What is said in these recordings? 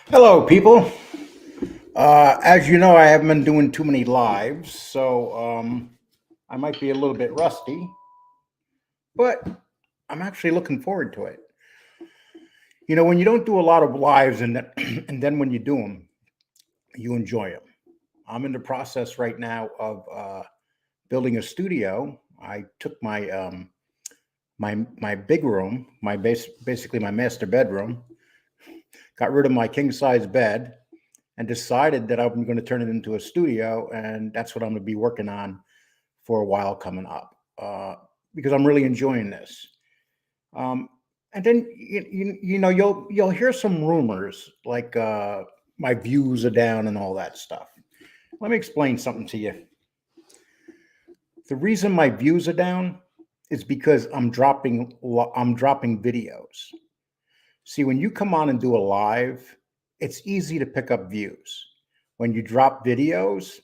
Hello, people. As you know, I haven't been doing too many lives, so I might be a little bit rusty, but I'm actually looking forward to it. You know, when you don't do a lot of lives, and then, and then when you do them, you enjoy them. I'm in the process right now of building a studio. I took my big room, basically my master bedroom, got rid of my king size bed, and decided that I'm going to turn it into a studio, and that's what I'm going to be working on for a while coming up, because I'm really enjoying this. Um, and then you know you'll hear some rumors like my views are down and all that stuff. Let me explain something to you. The reason my views are down is because I'm dropping videos. See, when you come on and do a live, it's easy to pick up views. When you drop videos,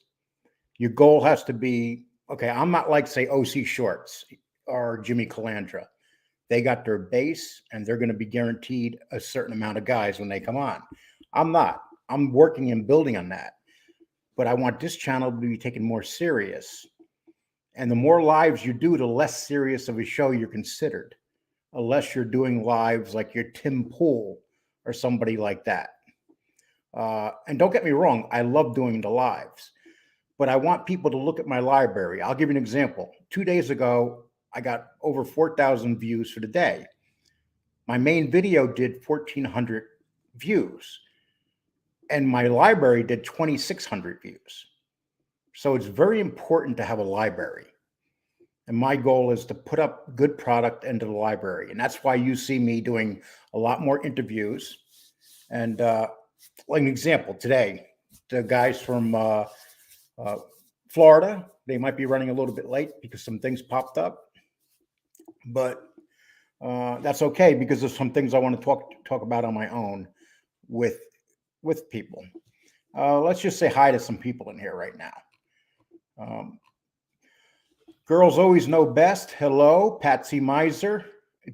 your goal has to be okay. I'm not like, say, OC Shorts or Jimmy Calandra. They got their base and they're going to be guaranteed a certain amount of guys when they come on. I'm not. I'm working and building on that. But I want this channel to be taken more serious. And the more lives you do, the less serious of a show you're considered, unless you're doing lives like your Tim Pool or somebody like that. And don't get me wrong, I love doing the lives, but I want people to look at my library. I'll give you an example. 2 days ago, I got over 4,000 views for the day. My main video did 1,400 views, and my library did 2,600 views. So it's very important to have a library. And my goal is to put up good product into the library. And that's why you see me doing a lot more interviews. And like an example, today, the guys from uh, Florida, they might be running a little bit late because some things popped up, but that's okay because there's some things I want to talk about on my own with people. Let's just say hi to some people in here right now. Um, Girls always know best. Hello, Patsy Miser,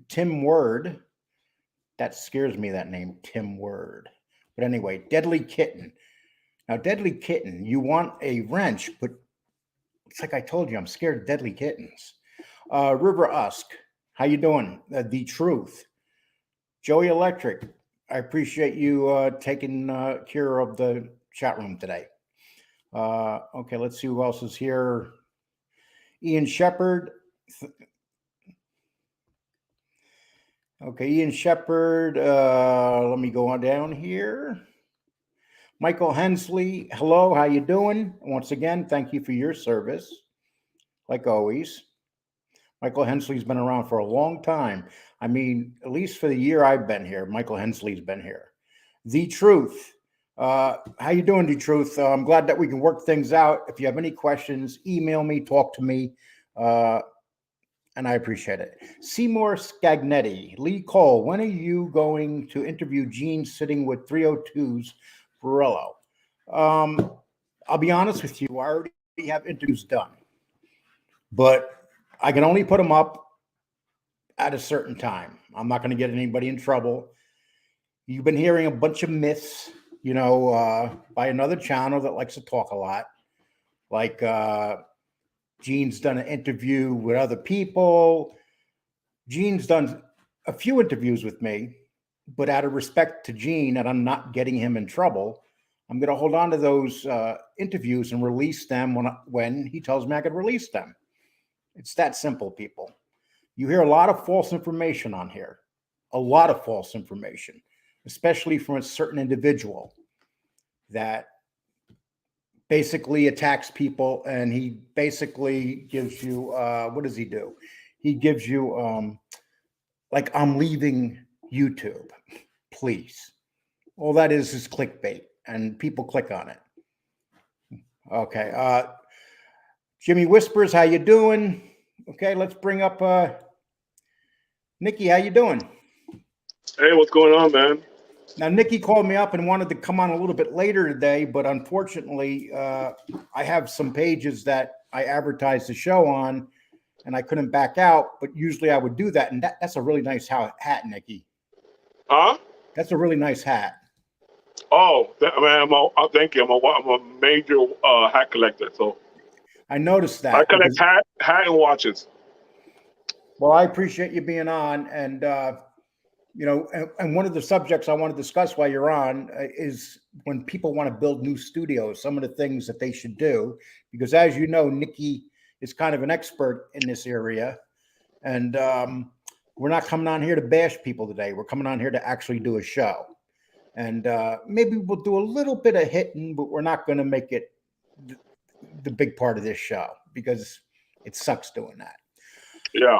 Tim Word. That scares me. That name, Tim Word. But anyway, Deadly Kitten. Now, Deadly Kitten, you want a wrench, but it's like I told you, I'm scared of deadly kittens. River Usk, how you doing? The Truth, Joey Electric. I appreciate you taking care of the chat room today. Okay, let's see who else is here. Ian Shepard. Okay, Ian Shepard. Let me go on down here. Michael Hensley. Hello, how you doing? Once again, thank you for your service, like always. Michael Hensley's been around for a long time. I mean, at least for the year I've been here, Michael Hensley's been here. The Truth. How you doing, The Truth? I'm glad that we can work things out. If you have any questions, email me, talk to me, uh, and I appreciate it. Seymour Scagnetti. Lee Cole, when are you going to interview Gene sitting with 302's Borello? Um, I'll be honest with you, I already have interviews done, but I can only put them up at a certain time. I'm not going to get anybody in trouble. You've been hearing a bunch of myths, by another channel that likes to talk a lot. Like Gene's done an interview with other people. Gene's done a few interviews with me, but out of respect to Gene and I'm not getting him in trouble, I'm going to hold on to those interviews and release them when he tells me I can release them. It's that simple, people. You hear a lot of false information on here, a lot of false information, especially from a certain individual that basically attacks people, and he basically gives you what does he do? He gives you like, I'm leaving YouTube, please. All that is clickbait, and people click on it. Okay, Jimmy Whispers, how you doing? Okay, let's bring up Nikki. How you doing? Hey, what's going on, man? Now, Nikki called me up and wanted to come on a little bit later today, but unfortunately, I have some pages that I advertised the show on, and I couldn't back out. But usually, I would do that, and that's a really nice hat, Nikki. Huh? That's a really nice hat. Oh, man, thank you. I'm a major hat collector, so I noticed I that collect because, hat and watches. well, I appreciate you being on. And, and one of the subjects I want to discuss while you're on is when people want to build new studios, some of the things that they should do. Because as you know, Nikki is kind of an expert in this area. And we're not coming on here to bash people today. We're coming on here to actually do a show. And maybe we'll do a little bit of hitting, but we're not going to make it the big part of this show because it sucks doing that. Yeah.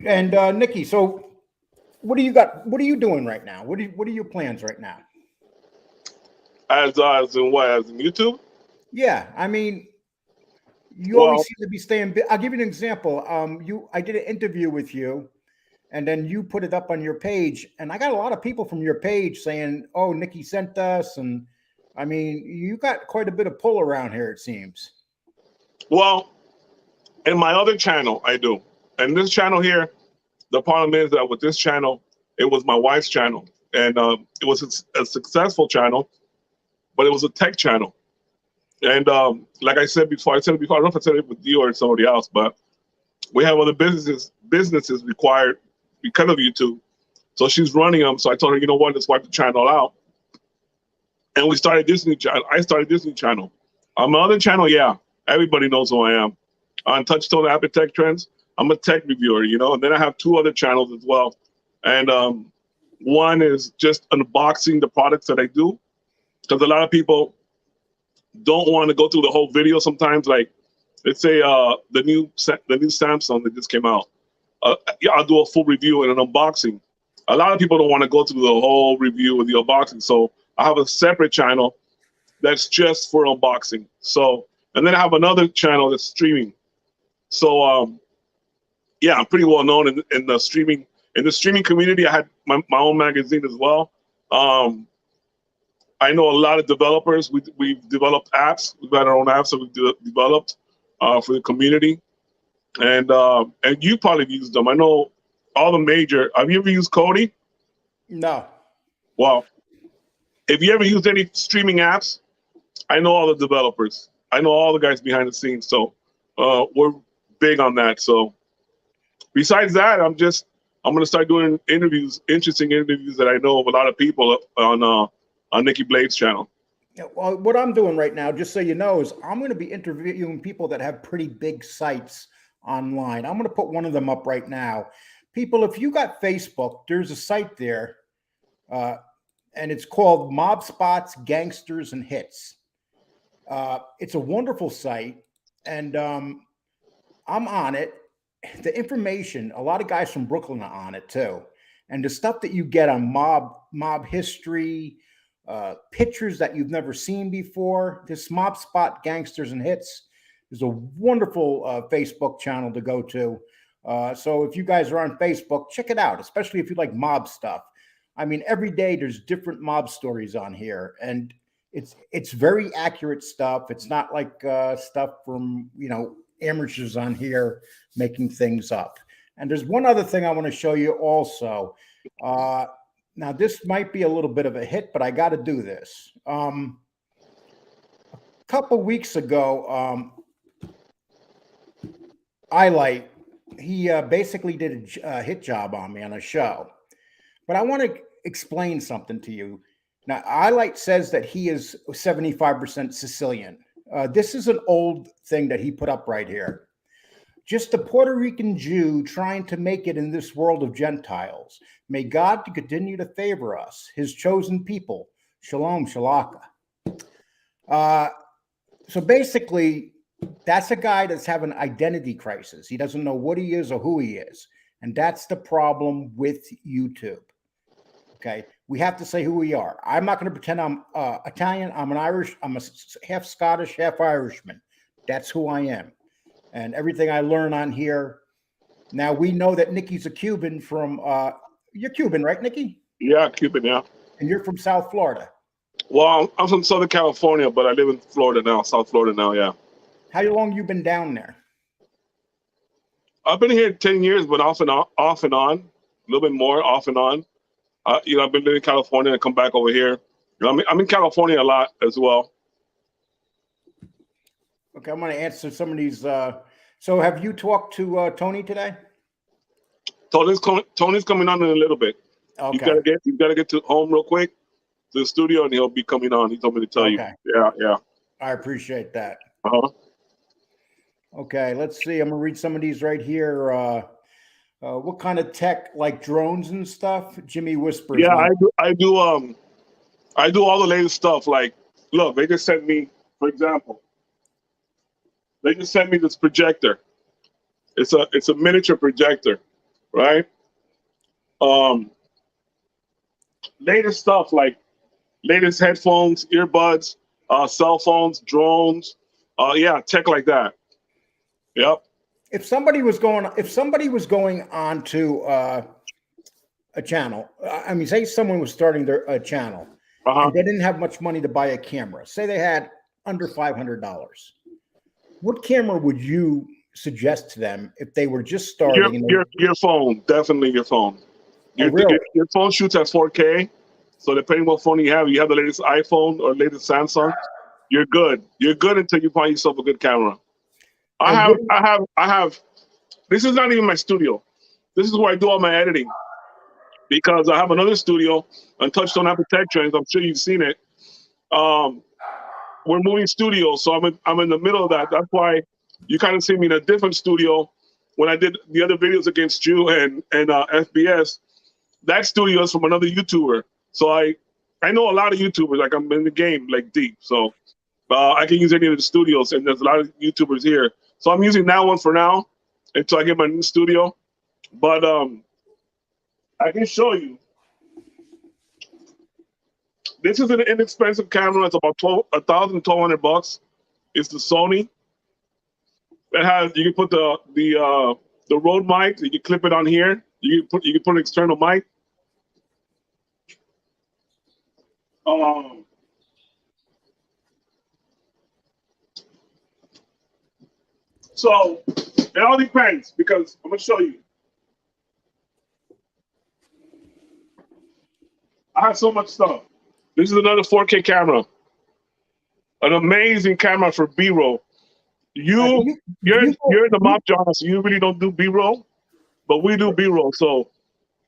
And Nikki, so what do you got? What are you doing right now? What are your plans right now? As in what? As in YouTube? Yeah, I mean, you always Well, seem to be staying. I'll give you an example. I did an interview with you, and then you put it up on your page, and I got a lot of people from your page saying, "Oh, Nikki sent us," and I mean, you got quite a bit of pull around here. It seems. well, in my other channel, I do. And this channel here, the problem is that with this channel, it was my wife's channel, and it was a successful channel, but it was a tech channel. And like I said before, I don't know if I said it with you or somebody else, but we have other businesses required because of YouTube. So she's running them. So I told her, you know what, let's wipe the channel out. And we started this new channel. I started this new channel. On my other channel, yeah, everybody knows who I am. On Touchstone App and Tech Trends, I'm a tech reviewer, and then I have two other channels as well. And one is just unboxing the products that I do, because a lot of people don't want to go through the whole video sometimes. Like, let's say the new Samsung that just came out. Yeah, I'll do a full review and an unboxing. A lot of people don't want to go through the whole review with the unboxing, so I have a separate channel that's just for unboxing. So, and then I have another channel that's streaming. So, yeah, I'm pretty well known in the streaming community. I had my own magazine as well. I know a lot of developers. We've developed apps. We've got our own apps that we've developed for the community, and you probably used them. I know all the major. Have you ever used Cody? No. Well, if you ever used any streaming apps, I know all the developers. I know all the guys behind the scenes. So we're big on that. So besides that, I'm going to start doing interviews, interesting interviews that I know of a lot of people on Nikki Blades' channel. Yeah, well, what I'm doing right now, just so you know, is I'm going to be interviewing people that have pretty big sites online. I'm going to put one of them up right now. People, if you got Facebook, there's a site there, and it's called Mob Spots, Gangsters, and Hits. It's a wonderful site, and I'm on it. The information, a lot of guys from Brooklyn are on it too, and the stuff that you get on mob history, pictures that you've never seen before. This Mob Spot Gangsters and Hits is a wonderful Facebook channel to go to. So if you guys are on Facebook, check it out, especially if you like mob stuff. I mean, every day there's different mob stories on here, and it's very accurate stuff. It's not like stuff from amateurs on here making things up. And there's one other thing I want to show you also. Now, this might be a little bit of a hit, but I got to do this. A couple weeks ago, Light, he basically did a hit job on me on a show. But I want to explain something to you. Now, Light says that he is 75% Sicilian. This is an old thing that he put up right here. Just a Puerto Rican Jew trying to make it in this world of Gentiles. May God continue to favor us, his chosen people. Shalom, shalaka. So basically, that's a guy that's having an identity crisis. He doesn't know what he is or who he is. And that's the problem with YouTube. Okay, we have to say who we are. I'm not going to pretend I'm Italian. I'm an Irish. I'm a half Scottish, half Irishman. That's who I am. And everything I learn on here. Now, we know that Nikki's a Cuban from, you're Cuban, right, Nikki? Yeah, Cuban, yeah. And you're from South Florida. Well, I'm from Southern California, but I live in Florida now, South Florida now, yeah. How long you been down there? I've been here 10 years, but off and on, a little bit more off and on. I've been living in California and come back over here I'm in California a lot as well. Okay, I'm going to answer some of these. So have you talked to Tony today? Tony's coming on in a little bit. Okay. You gotta get to home real quick to the studio, and he'll be coming on. He told me to tell you. Yeah. I appreciate that. Uh-huh. Okay, let's see. I'm gonna read some of these right here. What kind of tech, like drones and stuff? Jimmy whispers. Yeah, I do all the latest stuff. Like, look, they just sent me, for example, they just sent me this projector. It's a miniature projector, right? Latest stuff like latest headphones, earbuds, cell phones, drones, yeah, tech like that. Yep. If somebody was going on to a channel, I mean, say someone was starting a channel and they didn't have much money to buy a camera. Say they had under $500. What camera would you suggest to them if they were just starting? Your phone, definitely your phone. Really? Your phone shoots at 4K. So depending what phone you have the latest iPhone or latest Samsung, you're good. You're good until you find yourself a good camera. I have. This is not even my studio. This is where I do all my editing, because I have another studio on Touchstone Architecture. I'm sure you've seen it. We're moving studios, so I'm in the middle of that. That's why you kind of see me in a different studio. When I did the other videos against you and FBS, that studio is from another YouTuber. So I know a lot of YouTubers. Like, I'm in the game like deep. So I can use any of the studios, and there's a lot of YouTubers here. So I'm using that one for now until I get my new studio. But I can show you. This is an inexpensive camera. It's about $1,200. It's the Sony. It has, you can put the Rode mic. You can clip it on here. You can put an external mic. So it all depends, because I'm gonna show you. I have so much stuff. This is another 4K camera. An amazing camera for B-roll. You're in the mob genre, so you really don't do B-roll, but we do B-roll. So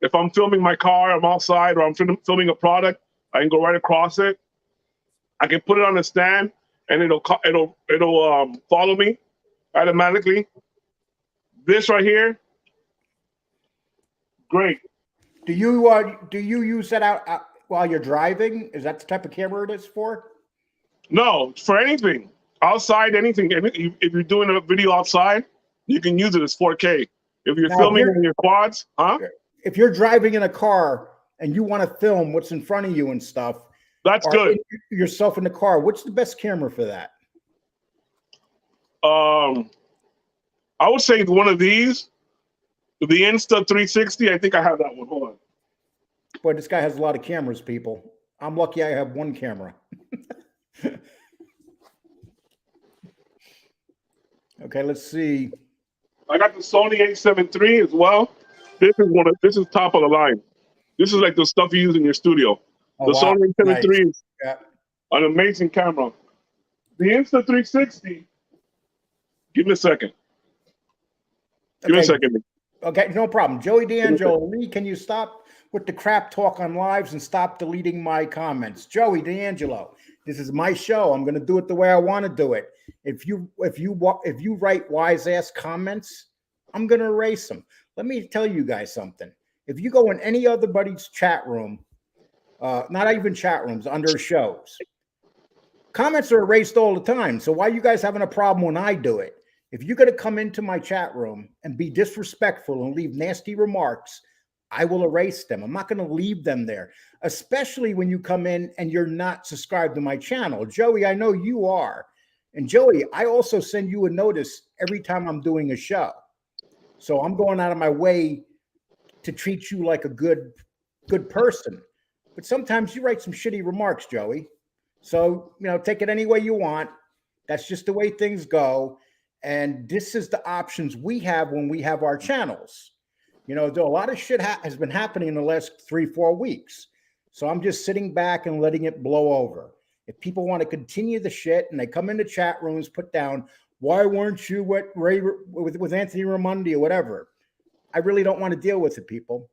if I'm filming my car, I'm outside, or I'm filming a product, I can go right across it. I can put it on a stand, and it'll follow me automatically. This right here, great. Do you use that out while you're driving? Is that the type of camera it is for? No, for anything. Outside, anything. If you're doing a video outside, you can use it as 4K. If you're filming in your quads, if you're driving in a car and you want to film what's in front of you and stuff, that's good. Yourself in the car, what's the best camera for that? I would say one of these, the Insta360. I think I have that one. Hold on. Boy, this guy has a lot of cameras, people. I'm lucky I have one camera. Okay, let's see. I got the Sony A7 III as well. This is top of the line. This is like the stuff you use in your studio. Oh, the wow. Sony A7 III is Yeah. an amazing camera. The Insta360. Give me a second. Give me a second. Okay, no problem. Joey D'Angelo, Lee, can you stop with the crap talk on lives and stop deleting my comments? Joey D'Angelo, this is my show. I'm going to do it the way I want to do it. If you write wise ass comments, I'm going to erase them. Let me tell you guys something. If you go in any other buddy's chat room, not even chat rooms, under shows, comments are erased all the time. So why are you guys having a problem when I do it? If you're going to come into my chat room and be disrespectful and leave nasty remarks, I will erase them. I'm not going to leave them there, especially when you come in and you're not subscribed to my channel. Joey, I know you are. And Joey, I also send you a notice every time I'm doing a show. So I'm going out of my way to treat you like a good person. But sometimes you write some shitty remarks, Joey. So, take it any way you want. That's just the way things go. And this is the options we have when we have our channels. A lot of shit has been happening in the last 3-4 weeks. So I'm just sitting back and letting it blow over. If people want to continue the shit and they come into chat rooms, put down, why weren't you with Anthony Raimondi or whatever? I really don't want to deal with it, people.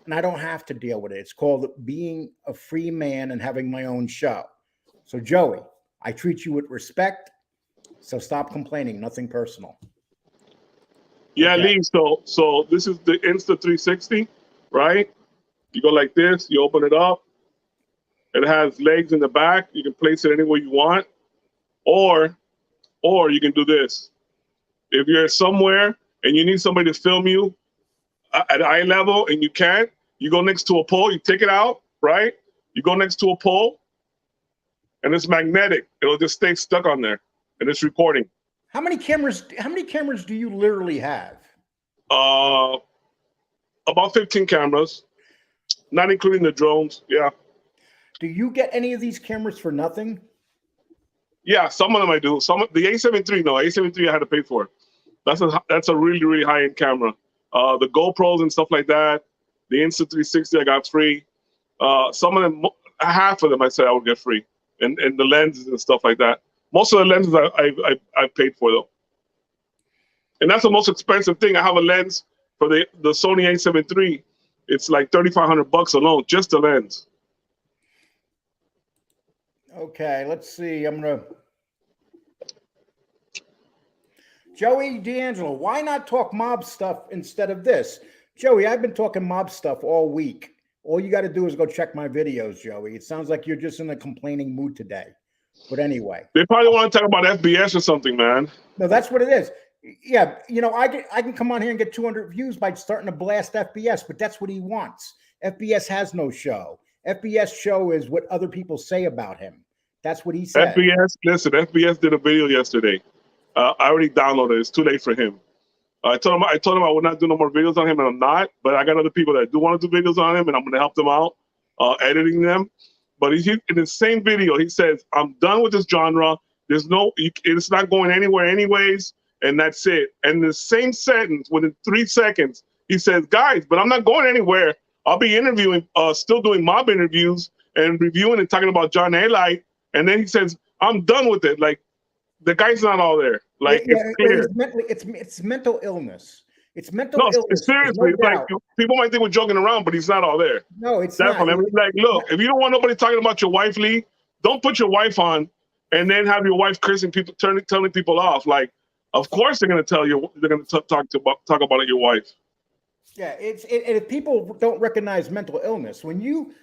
And I don't have to deal with it. It's called being a free man and having my own show. So Joey, I treat you with respect. So stop complaining. Nothing personal. Yeah, okay. Lee. So this is the Insta 360, right? You go like this. You open it up. It has legs in the back. You can place it anywhere you want, or you can do this. If you're somewhere and you need somebody to film you at eye level and you can't, you go next to a pole. You take it out, right? You go next to a pole, and it's magnetic. It'll just stay stuck on there, and it's recording. How many cameras do you literally have? About 15 cameras, not including the drones. Yeah. Do you get any of these cameras for nothing? Yeah, some of them I do. The A7 III, no, A7 III I had to pay for. That's a really, really high-end camera. The GoPros and stuff like that, the Insta 360 I got free. Some of them, half of them I said I would get free, and the lenses and stuff like that. Most of the lenses I paid for though, and that's the most expensive thing. I have a lens for the Sony A7 III. It's like $3,500 alone, just the lens. Okay, let's see. Joey D'Angelo, why not talk mob stuff instead of this? Joey, I've been talking mob stuff all week. All you got to do is go check my videos, Joey. It sounds like you're just in a complaining mood today. But anyway. They probably want to talk about FBS or something, man. No, that's what it is. Yeah, I can come on here and get 200 views by starting to blast FBS, but that's what he wants. FBS has no show. FBS show is what other people say about him. That's what he said. FBS did a video yesterday. I already downloaded it. It's too late for him. I told him I would not do no more videos on him, and I'm not. But I got other people that do want to do videos on him, and I'm going to help them out, editing them. But in the same video, he says, "I'm done with this genre. It's not going anywhere anyways, and that's it." And the same sentence, within 3 seconds, he says, "Guys, but I'm not going anywhere. I'll be interviewing, still doing mob interviews and reviewing and talking about John A. And then he says, "I'm done with it." Like, the guy's not all there. Like, yeah, it's clear. It's mental illness. It's mental illness. Seriously, no, like, people might think we're joking around, but he's not all there. No, it's definitely not. Like, look, if you don't want nobody talking about your wife, Lee, don't put your wife on and then have your wife cursing people, telling people off. Like, of course they're going to tell you, they're going to talk about your wife. Yeah, if people don't recognize mental illness, when you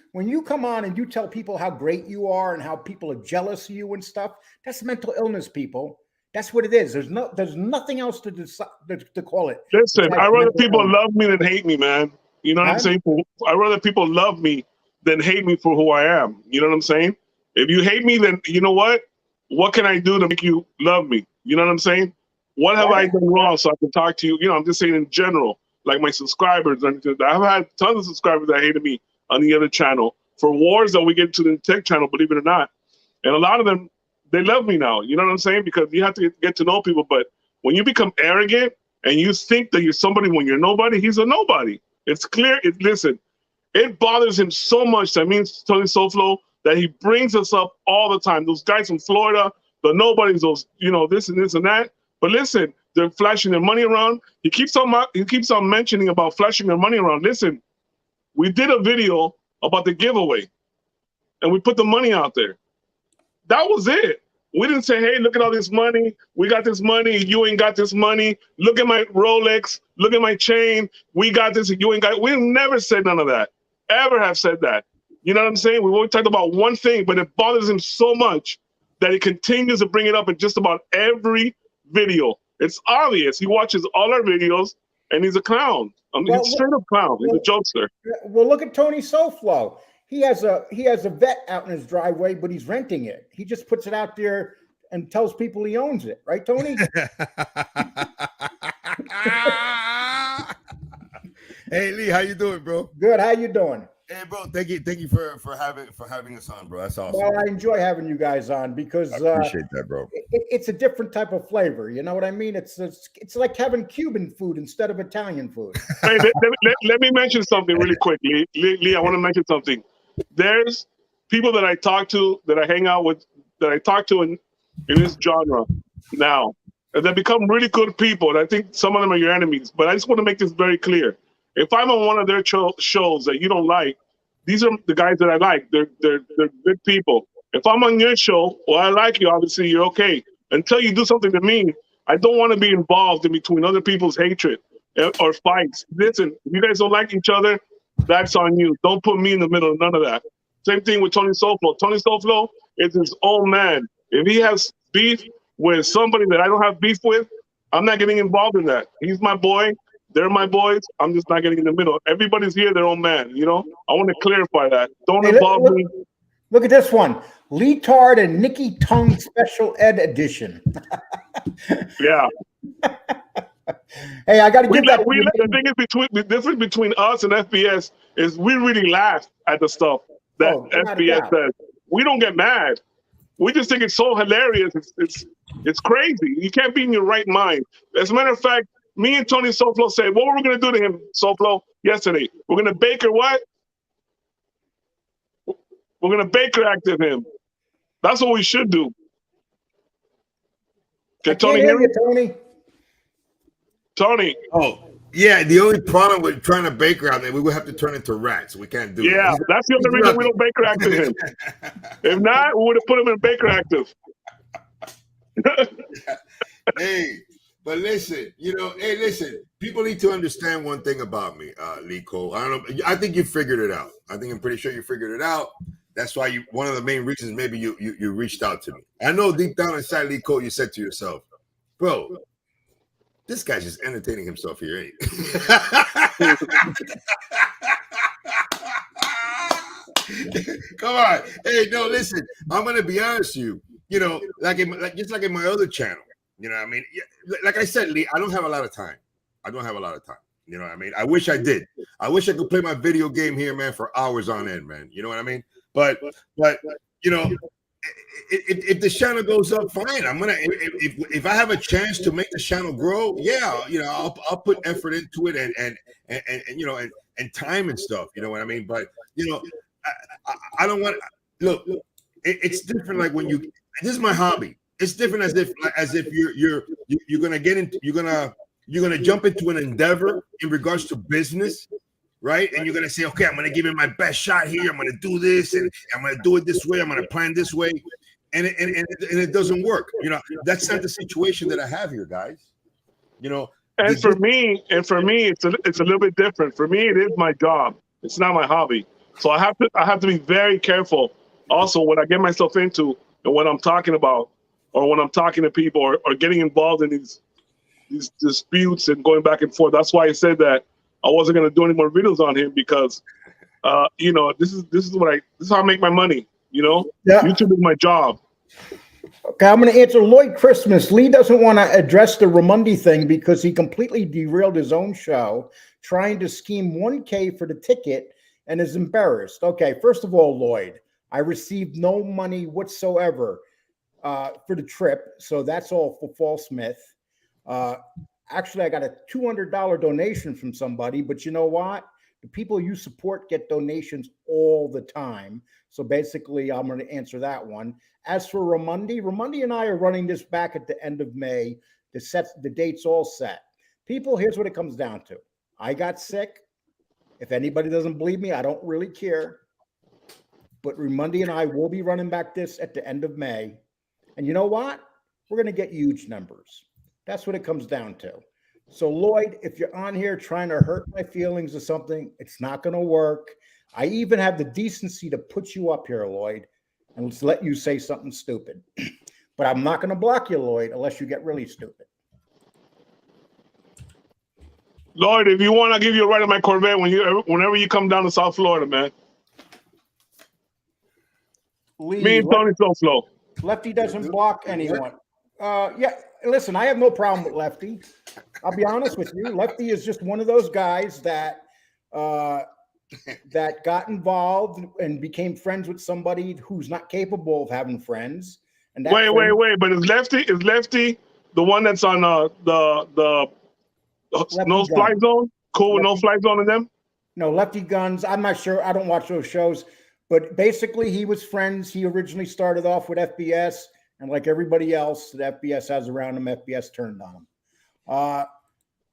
come on and you tell people how great you are and how people are jealous of you and stuff, that's mental illness, people. That's what it is. There's nothing else to call it. Listen, I'd rather people love me than hate me, man. You know what I'm saying? I'd rather people love me than hate me for who I am. You know what I'm saying? If you hate me, then you know what? What can I do to make you love me? You know what I'm saying? What have I done wrong so I can talk to you? You know, I'm just saying in general, like my subscribers. I've had tons of subscribers that hated me on the other channel for wars that we get to the tech channel, believe it or not. And a lot of them, they love me now. You know what I'm saying? Because you have to get to know people. But when you become arrogant and you think that you're somebody when you're nobody, he's a nobody. It's clear. Listen, it bothers him so much. That means Tony So Flo, that he brings us up all the time. Those guys from Florida, the nobodies, those, this and this and that. But listen, they're flashing their money around. He keeps on mentioning about flashing their money around. Listen, we did a video about the giveaway, and we put the money out there. That was it. We didn't say, "Hey, look at all this money. We got this money. You ain't got this money. Look at my Rolex. Look at my chain. We got this. You ain't got it." We never said none of that. Ever have said that. You know what I'm saying? We always talked about one thing, but it bothers him so much that he continues to bring it up in just about every video. It's obvious. He watches all our videos, and he's a clown. He's a straight up clown. He's a jokester. Well, look at Tony So Flo. He has a vet out in his driveway, but he's renting it. He just puts it out there and tells people he owns it, right, Tony? Hey Lee, how you doing, bro? Good. How you doing? Hey, bro. Thank you for having us on, bro. That's awesome. Well, I enjoy having you guys on because I appreciate that, bro. It's a different type of flavor. You know what I mean? It's like having Cuban food instead of Italian food. Hey, let me mention something really quick, Lee. I want to mention something. there's people that I talk to, that I hang out with, that I talk to in this genre now, and they become really good people. And I think some of them are your enemies. But I just want to make this very clear. If I'm on one of their shows that you don't like, these are the guys that I like. They're good people. If I'm on your show, well, I like you. Obviously, you're okay. Until you do something to me, I don't want to be involved in between other people's hatred or fights. Listen, if you guys don't like each other, that's on you. Don't put me in the middle of none of that. Same thing with Tony So Flo. Tony So Flo is his own man. If he has beef with somebody that I don't have beef with, I'm not getting involved in that. He's my boy. They're my boys. I'm just not getting in the middle. Everybody's here their own man, you know? I want to clarify that. Don't involve me. Look at this one. Leotard and Nikki Tongue Special Ed Edition. Yeah. Hey, I got to give that. The thing is, the difference between us and FBS is we really laugh at the stuff that FBS says. We don't get mad. We just think it's so hilarious. It's crazy. You can't be in your right mind. As a matter of fact, me and Tony So Flo said, what were we going to do to him, So Flo, yesterday? We're going to Baker what? We're going to Baker active him. That's what we should do. Can Tony hear me? Tony. Tony. Oh, yeah. The only problem with trying to Baker out there, we would have to turn into rats. We can't do it. Yeah, that's the only reason we don't Baker active him. If not, we would have put him in Baker active. Hey, but listen, listen. People need to understand one thing about me, Lee Cole. I don't know. I think you figured it out. I'm pretty sure you figured it out. That's why one of the main reasons maybe you reached out to me. I know deep down inside, Lee Cole, you said to yourself, bro, this guy's just entertaining himself here, ain't he? Come on. Hey, no, listen, I'm going to be honest with you. Just like in my other channel, you know what I mean? Like I said, Lee, I don't have a lot of time. You know what I mean? I wish I did. I wish I could play my video game here, man, for hours on end, man. You know what I mean? But if the channel goes up, fine. I'm gonna if I have a chance to make the channel grow, yeah, I'll put effort into it and time and stuff. You know what I mean? But I don't want. Look, it's different. Like when this is my hobby. It's different as if you're gonna get into you're gonna jump into an endeavor in regards to business. Right. And you're going to say, okay, I'm going to give it my best shot here. I'm going to do this and I'm going to do it this way. I'm going to plan this way. And it doesn't work. That's not the situation that I have here, guys. And for me, it's a little bit different. For me, it is my job. It's not my hobby. So I have to be very careful also what I get myself into and what I'm talking about or when I'm talking to people or getting involved in these disputes and going back and forth. That's why I said that I wasn't going to do any more videos on him because, this is how I make my money. Yeah. YouTube is my job. Okay, I'm going to answer Lloyd Christmas. Lee doesn't want to address the Ramundi thing because he completely derailed his own show, trying to scheme $1K for the ticket and is embarrassed. Okay, first of all, Lloyd, I received no money whatsoever for the trip, so that's all for Fall Smith. Actually, I got a $200 donation from somebody, but you know what? The people you support get donations all the time. So basically, I'm going to answer that one. As for Ramundi and I are running this back at the end of May. The date's all set. People, here's what it comes down to. I got sick. If anybody doesn't believe me, I don't really care. But Ramundi and I will be running back this at the end of May. And you know what? We're going to get huge numbers. That's what it comes down to. So, Lloyd, if you're on here trying to hurt my feelings or something, it's not going to work. I even have the decency to put you up here, Lloyd, and let's let you say something stupid. But I'm not going to block you, Lloyd, unless you get really stupid. Lloyd, if you want, I'll give you a ride in my Corvette whenever you come down to South Florida, man. Lee, me and Tony So Flo. Lefty doesn't block anyone. Yeah, listen, I have no problem with Lefty. I'll be honest with you. Lefty is just one of those guys that got involved and became friends with somebody who's not capable of having friends. And that wait. But is Lefty the one that's on the no fly zone? Cool with no fly zone in them? No, Lefty Guns. I'm not sure. I don't watch those shows. But basically, he was friends. He originally started off with FBS, and like everybody else that FBS has around him, FBS turned on him.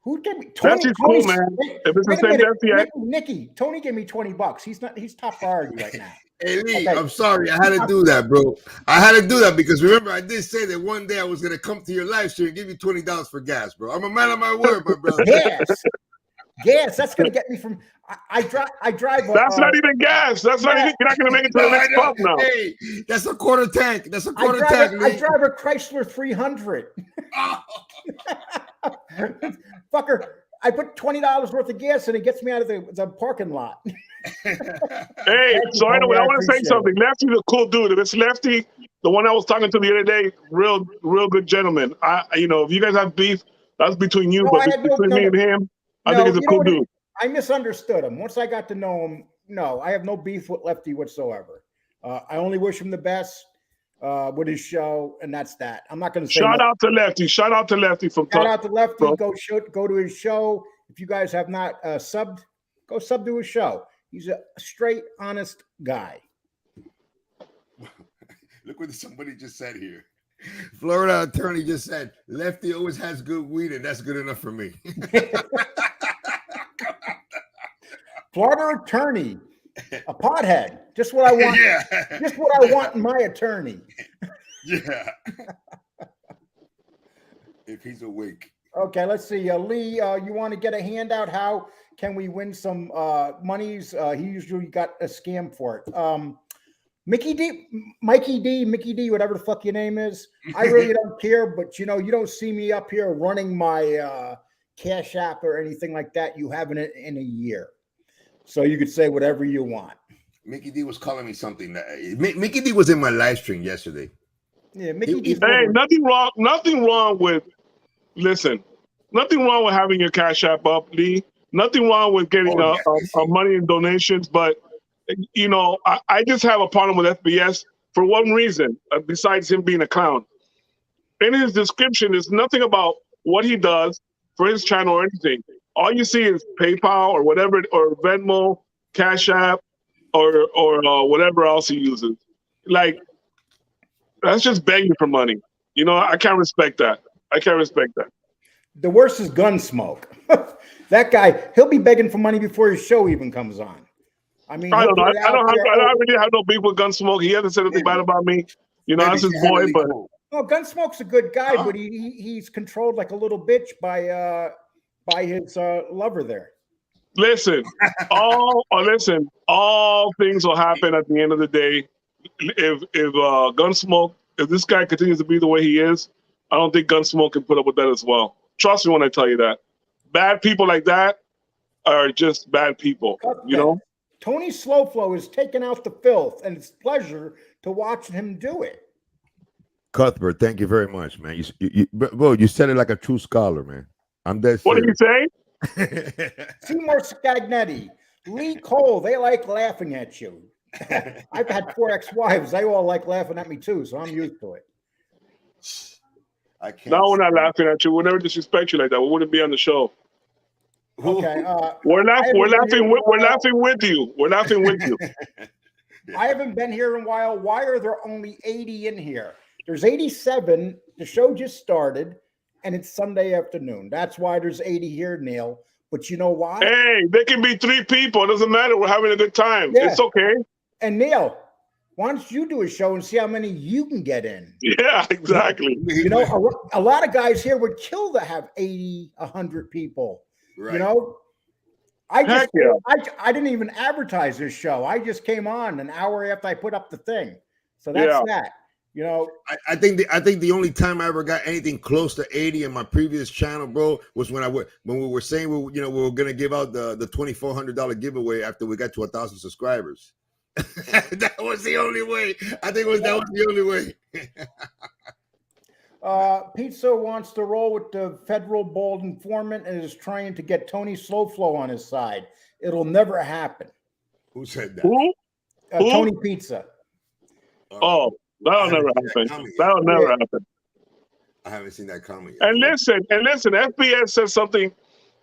Who gave me Lefty's cool, man. If it's the same Lefty, Nikki, Tony gave me $20. He's top priority right now. Hey Lee, Okay. I'm sorry, I had to do that, bro. I had to do that because remember, I did say that one day I was gonna come to your live stream and give you $20 for gas, bro. I'm a man of my word, my brother. Gas. That's gonna get me from. I drive. That's not even gas. That's not even. You're not gonna make it to the next pump now. Hey, that's a quarter tank. That's a quarter tank. I drive a Chrysler 300. Fucker. I put $20 worth of gas and it gets me out of the parking lot. Hey, so anyway, I want to say something. Lefty's a cool dude. If it's Lefty, the one I was talking to the other day, real good gentleman. If you guys have beef, that's between you, but between me and him, I think he's a cool dude. I misunderstood him. Once I got to know him, no, I have no beef with Lefty whatsoever. I only wish him the best with his show, and that's that. I'm not going to say shout out to Lefty. Shout out to Lefty from Shout out to Lefty. Go to his show. If you guys have not subbed, go sub to his show. He's a straight, honest guy. Look what somebody just said here. Florida attorney just said, Lefty always has good weed, and that's good enough for me. Florida attorney, a pothead. Just what I want. Yeah. Just what I want in my attorney. Yeah. If he's awake. Okay, let's see. Lee, you want to get a handout? How can we win some monies? He usually got a scam for it. Mikey D, whatever the fuck your name is. I really don't care, but you don't see me up here running my Cash App or anything like that. You haven't in a year. So you could say whatever you want. Mickey D was calling me something. Mickey D was in my live stream yesterday. Yeah, Mickey D. Hey, nothing wrong with, listen, nothing wrong with having your Cash App up, Lee. Nothing wrong with getting money and donations, but I just have a problem with FBS for one reason, besides him being a clown. In his description, there's nothing about what he does for his channel or anything. All you see is PayPal or whatever, or Venmo, Cash App, or whatever else he uses. Like, that's just begging for money. I can't respect that. The worst is Gunsmoke. That guy, he'll be begging for money before his show even comes on. I mean, I don't know. I don't really have no beef with Gunsmoke. He hasn't said anything bad about me. That's his boy. But Gunsmoke's a good guy, but he's controlled like a little bitch by his lover there. Listen, all things will happen at the end of the day. If Gunsmoke, if this guy continues to be the way he is, I don't think Gunsmoke can put up with that as well. Trust me when I tell you that. Bad people like that are just bad people. Tony So Flo is taking out the filth, and it's a pleasure to watch him do it. Cuthbert, thank you very much, man. You said it like a true scholar, man. I'm dead serious. What did you say? Seymour Scagnetti, Lee Cole, they like laughing at you. I've had 4 ex-wives. They all like laughing at me too, so I'm used to it. I can't. No, we're not laughing at you. We'll never disrespect you like that. We wouldn't be on the show. Okay. We're laughing with you. We're laughing with you. I haven't been here in a while. Why are there only 80 in here? There's 87. The show just started, and it's Sunday afternoon. That's why there's 80 here, Neil. But you know why? Hey, there can be 3 people. It doesn't matter. We're having a good time. Yeah. It's okay. And Neil, why don't you do a show and see how many you can get in? Yeah, exactly. A lot of guys here would kill to have 80, 100 people. Right. I didn't even advertise this show. I just came on an hour after I put up the thing. So that's that. I think the only time I ever got anything close to 80 in my previous channel, bro, was when we were saying we were gonna give out the $2,400 giveaway after we got to 1,000 subscribers. That was the only way. I think that was the only way. Pizza wants to roll with the federal bald informant and is trying to get Tony So Flo on his side. It'll never happen. Who said that? Who? Tony Pizza. Oh, that'll never happen. That'll never happen. I haven't seen that coming. And listen, FBS said something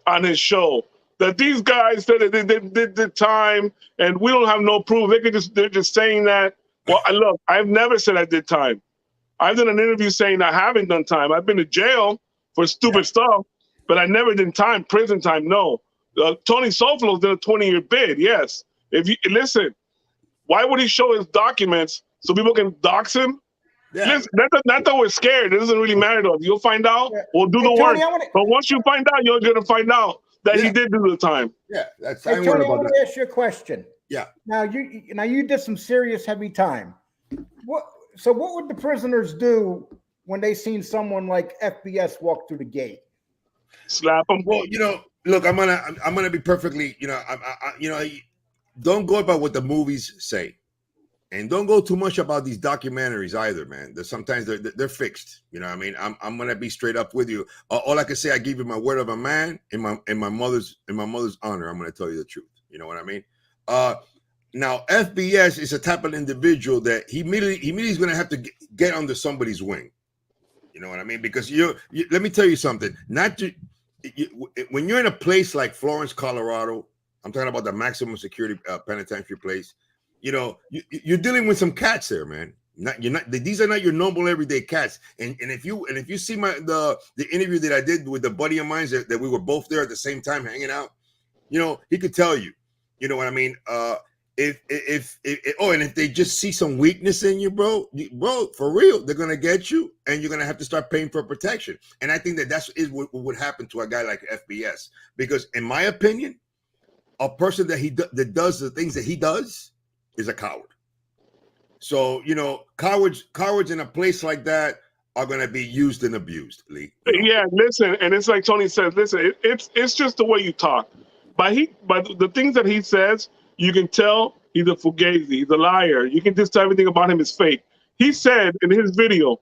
on his show that these guys said that they did the time, and we don't have no proof. They're just saying that. Well, look, I've never said I did time. I've done an interview saying I haven't done time. I've been to jail for stupid stuff, but I never did time, prison time. No. Tony So Flo did a 20-year bid. Yes. If you listen, why would he show his documents so people can dox him? Yeah. Listen, not that we're scared. It doesn't really matter to us. You'll find out. We'll do the Tony, work. But once you find out, you're going to find out that he did do the time. Yeah, that's. Hey, Tony, I want to ask you a question. Yeah. Now you did some serious heavy time. So what would the prisoners do when they seen someone like FBS walk through the gate? Slap them. Well, look, I'm gonna be perfectly, don't go about what the movies say, and don't go too much about these documentaries either, man. Sometimes they're fixed. You know what I mean? I'm gonna be straight up with you. All I can say, I give you my word of a man in my mother's honor. I'm gonna tell you the truth. You know what I mean? Now FBS is a type of individual that he immediately is gonna have to get under somebody's wing. You know what I mean? Because let me tell you something. When you're in a place like Florence, Colorado, I'm talking about the maximum security penitentiary place. You're dealing with some cats there, man. These are not your normal everyday cats. And if you see the interview that I did with the buddy of mine that we were both there at the same time hanging out, he could tell you. You know what I mean? If they just see some weakness in you, bro, for real, they're gonna get you, and you're gonna have to start paying for protection. And I think that what would happen to a guy like FBS, because in my opinion, a person that does the things that he does is a coward. So cowards in a place like that are gonna be used and abused, Lee. Yeah, listen, and it's like Tony says. Listen, it's just the way you talk. By the things that he says, you can tell he's a fugazi, he's a liar. You can just tell everything about him is fake. He said in his video,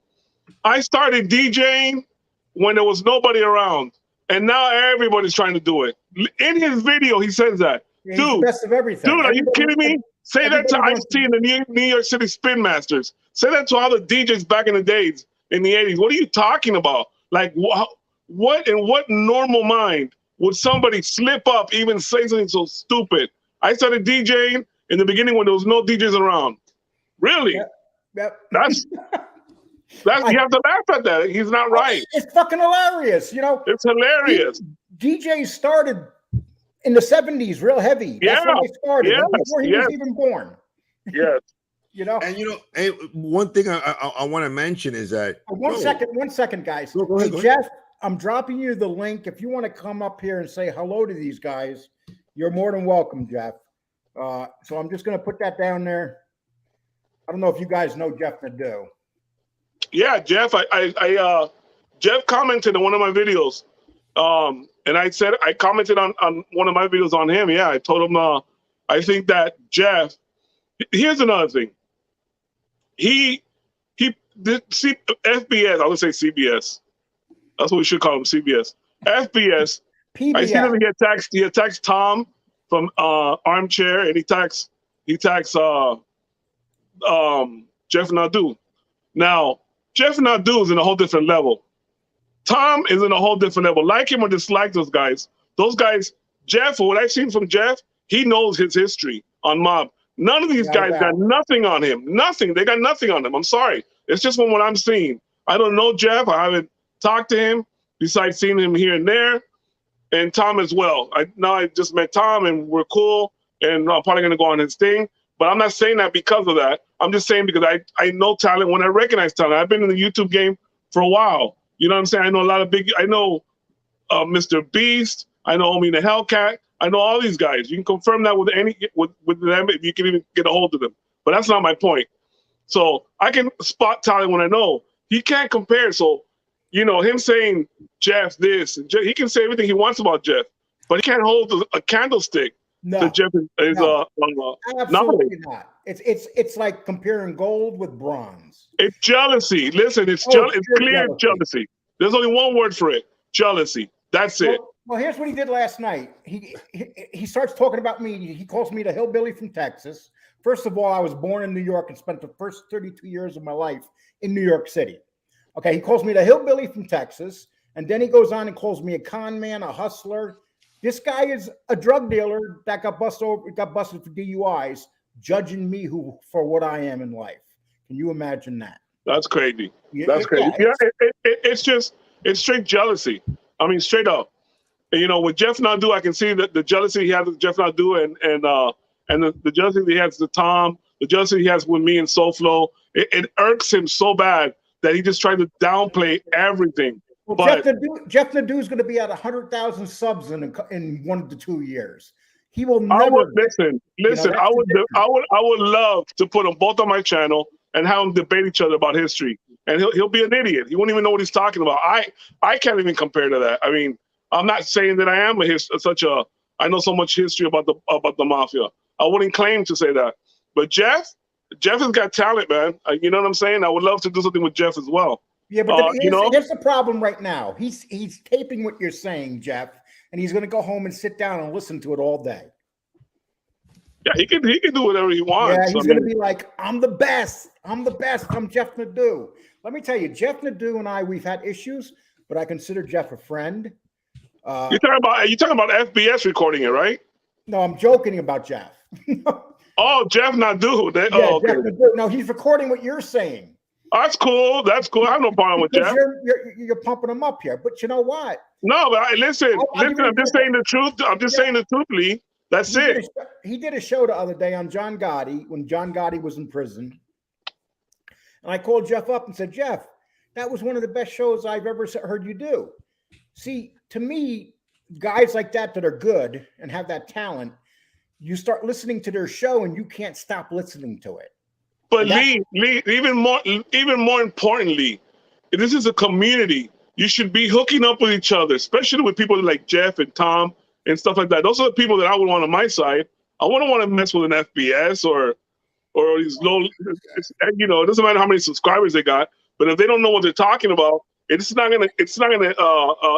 I started DJing when there was nobody around, and now everybody's trying to do it. In his video, he says that. Yeah, dude, the best of everything. Dude, are you kidding me? Say that to Ice-T and the New York City Spin Masters. Say that to all the DJs back in the days, in the 80s. What are you talking about? Like, what in what normal mind would somebody slip up, even say something so stupid? I started DJing in the beginning when there was no DJs around. Really? Yep. That's you have to laugh at that. He's not right. It's fucking hilarious, It's hilarious. DJs started in the 70s real heavy. That's when they started, before he was even born. Yes. And one thing I want to mention is that one second, guys. Go ahead, Jeff, I'm dropping you the link. If you want to come up here and say hello to these guys, you're more than welcome, Jeff. So I'm just going to put that down there. I don't know if you guys know Jeff Nadeau. Yeah, Jeff. Jeff commented on one of my videos, and I commented on one of my videos on him. Yeah, I told him I think that Jeff. Here's another thing. He did FBS. I would say CBS. That's what we should call him, CBS. FBS. PBS. I see that he attacks Tom from Armchair, and he attacks Jeff Nadeau. Now, Jeff Nadeau is in a whole different level. Tom is in a whole different level. Like him or dislike those guys, Jeff, what I've seen from Jeff, he knows his history on mob. None of these guys got nothing on him. Nothing. They got nothing on him. I'm sorry. It's just from what I'm seeing. I don't know Jeff. I haven't talked to him besides seeing him here and there. And Tom as well. I just met Tom and we're cool. And I'm probably going to go on his thing. But I'm not saying that because of that. I'm just saying because I know talent when I recognize talent. I've been in the YouTube game for a while. You know what I'm saying? I know a lot of I know Mr. Beast. I know Omi the Hellcat. I know all these guys. You can confirm that with them if you can even get a hold of them. But that's not my point. So I can spot talent when I know. He can't compare. So, him saying Jeff this, and he can say everything he wants about Jeff, but he can't hold a candlestick that Jeff is absolutely not. It's like comparing gold with bronze. It's jealousy. Listen, it's clear jealousy. There's only one word for it: jealousy. That's it. Well, here's what he did last night. He starts talking about me. He calls me the hillbilly from Texas. First of all, I was born in New York and spent the first 32 years of my life in New York City. Okay, he calls me the hillbilly from Texas, and then he goes on and calls me a con man, a hustler, This guy is a drug dealer that got busted for DUIs, judging me for what I am in life. Can you imagine that? That's crazy. Yeah, That's crazy. yeah, It's straight jealousy. I mean, straight up. And, you know, with Jeff Nadu, I can see that the jealousy he has with Jeff Nadu and the jealousy he has with Tom, the jealousy he has with me and So Flo. It irks him so bad that he just tried to downplay everything. Well, But Jeff Nadu is going to be at 100,000 subs in 1 to 2 years. He will I never would listen. that's the difference. I would love to put them both on my channel and have them debate each other about history. And he'll be an idiot. He won't even know what he's talking about. I can't even compare to that. I mean, I'm not saying that I am I know so much history about the mafia. I wouldn't claim to say that. But Jeff has got talent, man. You know what I'm saying? I would love to do something with Jeff as well. Yeah, but here's the problem right now. He's taping what you're saying, Jeff, and he's going to go home and sit down and listen to it all day. Yeah, he can do whatever he wants. Yeah, he's going to be like, I'm the best. I'm the best. I'm Jeff Nadu. Let me tell you, Jeff Nadu and I, we've had issues, but I consider Jeff a friend. You're talking about FBS recording it, right? No, I'm joking about Jeff. Oh, Jeff Nadu. Yeah, okay. Jeff Nadu. No, he's recording what you're saying. That's cool. That's cool. I have no problem with Jeff. You're pumping him up here, but you know what? No, but listen. I'm just saying the truth. I'm just saying the truth, Lee. That's it. He did a show the other day on John Gotti when John Gotti was in prison. And I called Jeff up and said, Jeff, that was one of the best shows I've ever heard you do. See, to me, guys like that are good and have that talent, you start listening to their show and you can't stop listening to it. But Lee, even more importantly, this is a community. You should be hooking up with each other, especially with people like Jeff and Tom and stuff like that. Those are the people that I would want on my side. I wouldn't want to mess with an FBS or these low. You know, it doesn't matter how many subscribers they got, but if they don't know what they're talking about, it's not gonna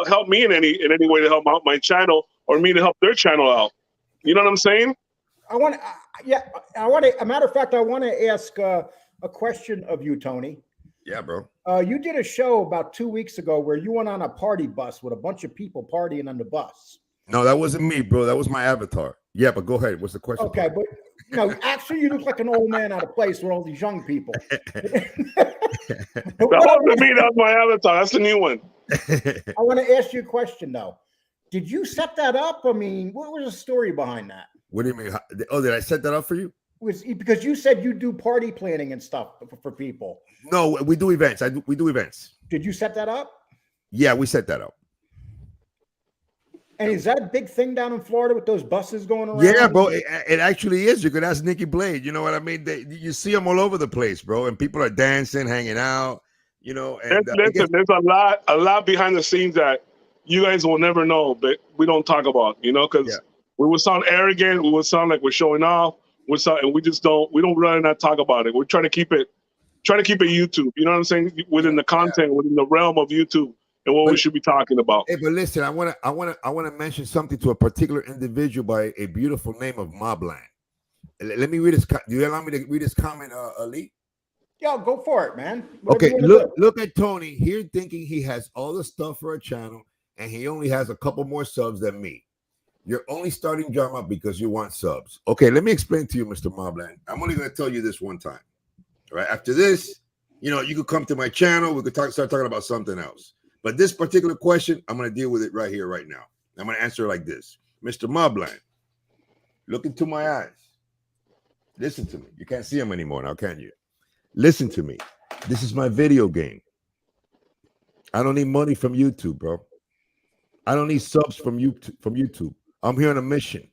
help me in any way to help out my channel or me to help their channel out. You know what I'm saying? I want to. A matter of fact, I want to ask a question of you, Tony. Yeah, bro. You did a show about 2 weeks ago where you went on a party bus with a bunch of people partying on the bus. No, that wasn't me, bro. That was my avatar. Yeah, but go ahead. What's the question? Okay, but actually, you look like an old man out of place with all these young people. That wasn't me. That was my avatar. That's the new one. I want to ask you a question though. Did you set that up? I mean, what was the story behind that? What do you mean? Oh, did I set that up for you? Because you said you do party planning and stuff for people. No, we do events. We do events. Did you set that up? Yeah, we set that up. And is that a big thing down in Florida with those buses going around? Yeah, bro, it actually is. You could ask Nikki Blades. You know what I mean? You see them all over the place, bro, and people are dancing, hanging out. You know, and listen, there's a lot behind the scenes that you guys will never know, but we don't talk about. You know, because we would sound arrogant. We would sound like we're showing off. And we don't run and not talk about it. We're trying to keep it YouTube. You know what I'm saying? Within the content, within the realm of YouTube. And what we should be talking about. Hey, but listen, I want to mention something to a particular individual by a beautiful name of Mobland. Let me read this. Do you allow me to read this comment, Ali? Yeah, go for it, man. Okay, look at Tony here, thinking he has all the stuff for a channel, and he only has a couple more subs than me. You're only starting drama because you want subs. Okay, let me explain to you, Mr. Mobland. I'm only going to tell you this one time. All right, after this, you could come to my channel. We could start talking about something else. But this particular question, I'm going to deal with it right here, right now. I'm going to answer it like this. Mr. Mobland, look into my eyes. Listen to me. You can't see them anymore now, can you? Listen to me. This is my video game. I don't need money from YouTube, bro. I don't need subs from YouTube. I'm here on a mission.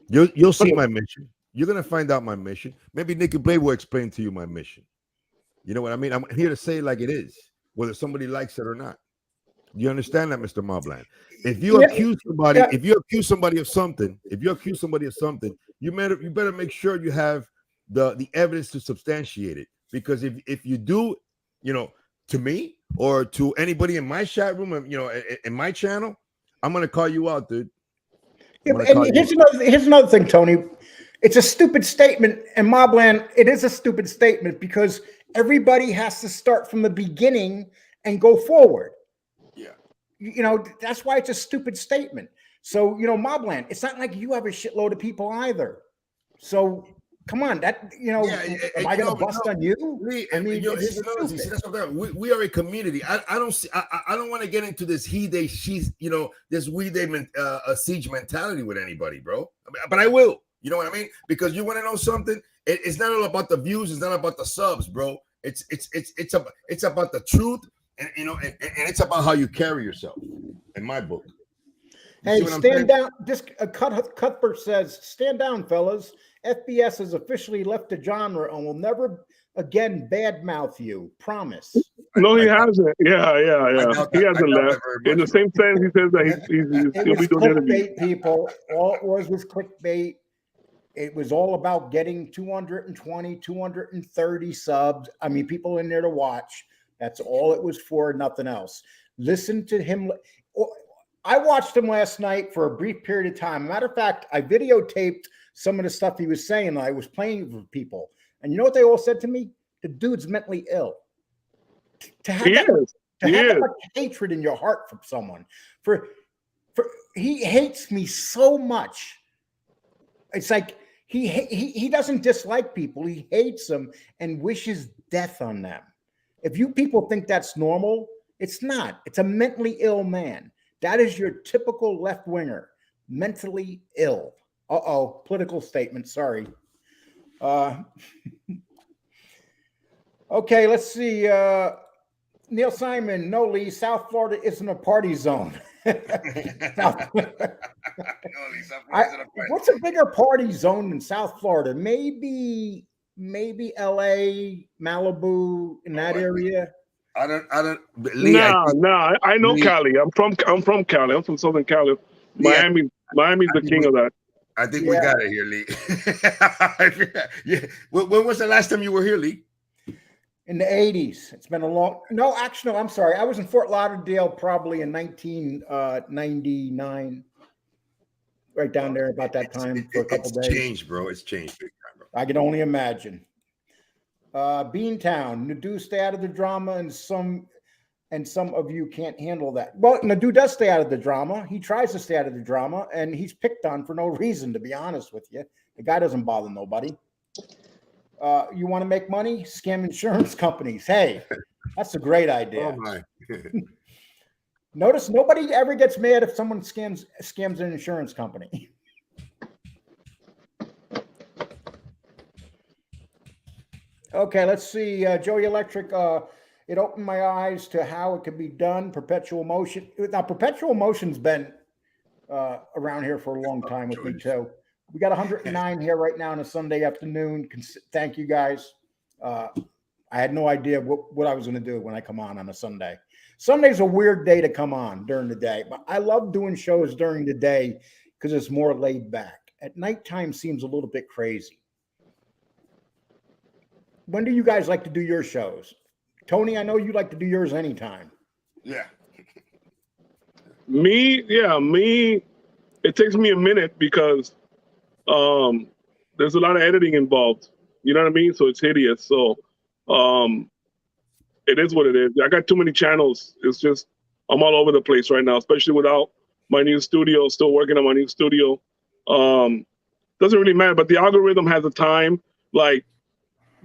You'll see my mission. You're going to find out my mission. Maybe Nikki Blades will explain to you my mission. You know what I mean? I'm here to say it like it is, whether somebody likes it or not. You understand that, Mr. Mobland? If you accuse somebody of something, you better make sure you have the evidence to substantiate it. Because if you do, to me or to anybody in my chat room, in my channel, I'm gonna call you out, dude. And here's another thing, Tony. It's a stupid statement, and Mobland, it is a stupid statement because everybody has to start from the beginning and go forward. Yeah. That's why it's a stupid statement. So, you know, Mobland, it's not like you have a shitload of people either. So come on, that, you know, am I going to bust on you? Lee, I mean, here's another thing. See, that's what I'm we are a community. I don't see. I don't want to get into this he, they, she's. You know, this we, they, siege mentality with anybody, bro. But I will. You know what I mean? Because you want to know something. It's not all about the views. It's not about the subs, bro. It's about the truth, and you know, and it's about how you carry yourself. In my book. Hey, stand down. Just Cuthbert says, stand down, fellas. FBS has officially left the genre and will never again badmouth you. Promise. No, he hasn't. Yeah. He hasn't left. In the same sense, he says that he'll be doing interviews. People, all it was clickbait. It was all about getting 220, 230 subs. I mean, people in there to watch. That's all it was for, nothing else. Listen to him. I watched him last night for a brief period of time. Matter of fact, I videotaped some of the stuff he was saying. I was playing for people. And you know what they all said to me? The dude's mentally ill. To have that much hatred in your heart for someone. For he hates me so much. It's like he doesn't dislike people. He hates them and wishes death on them. If you people think that's normal, it's not. It's a mentally ill man. That is your typical left winger, mentally ill. Political statement. Sorry. Okay, let's see. Neil Simon, no, Lee, South Florida isn't a party zone. What's a bigger party zone than South Florida? Maybe LA, Malibu, in that area. I don't. Lee, no. I know Lee. Cali. I'm from Cali. I'm from Southern Cali. Miami's the king of that. I think we got it here, Lee. Yeah. When was the last time you were here, Lee? In the 80s. It's been a long. No, actually, no, I'm sorry. I was in Fort Lauderdale probably in 1999. Right down there about that time for a couple days. It's changed, bro. It's changed big time, bro. I can only imagine. Beantown, Nadu, stay out of the drama, and some of you can't handle that. Well, Nadu does stay out of the drama. He tries to stay out of the drama, and he's picked on for no reason, to be honest with you. The guy doesn't bother nobody. You want to make money? Scam insurance companies. Hey, that's a great idea. Oh my. Notice nobody ever gets mad if someone scams an insurance company. Okay, let's see. Joey Electric, it opened my eyes to how it could be done. Perpetual motion. Now, perpetual motion's been around here for a long time with me, too. We got 109 here right now on a Sunday afternoon. Thank you, guys. I had no idea what I was going to do when I come on a Sunday. Sunday's a weird day to come on during the day, but I love doing shows during the day because it's more laid back. At nighttime seems a little bit crazy. When do you guys like to do your shows? Tony, I know you like to do yours anytime. Yeah. Me, it takes me a minute because there's a lot of editing involved. You know what I mean? So it's hideous. So it is what it is. I got too many channels. It's just, I'm all over the place right now, especially without my new studio, still working on my new studio. Doesn't really matter, but the algorithm has a time. Like,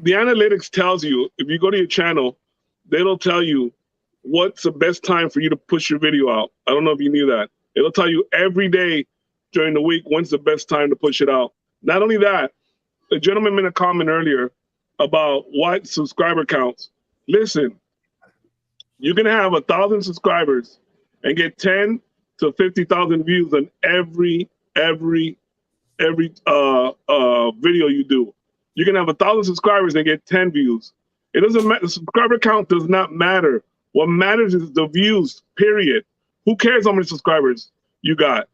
the analytics tells you, if you go to your channel, they'll tell you what's the best time for you to push your video out. I don't know if you knew that. It'll tell you every day during the week when's the best time to push it out. Not only that, a gentleman made a comment earlier about what subscriber counts. Listen, you can have 1,000 subscribers and get 10 to 50,000 views on every video you do. You can have 1,000 subscribers and get 10 views. It doesn't matter. The subscriber count does not matter. What matters is the views, period. Who cares how many subscribers you got?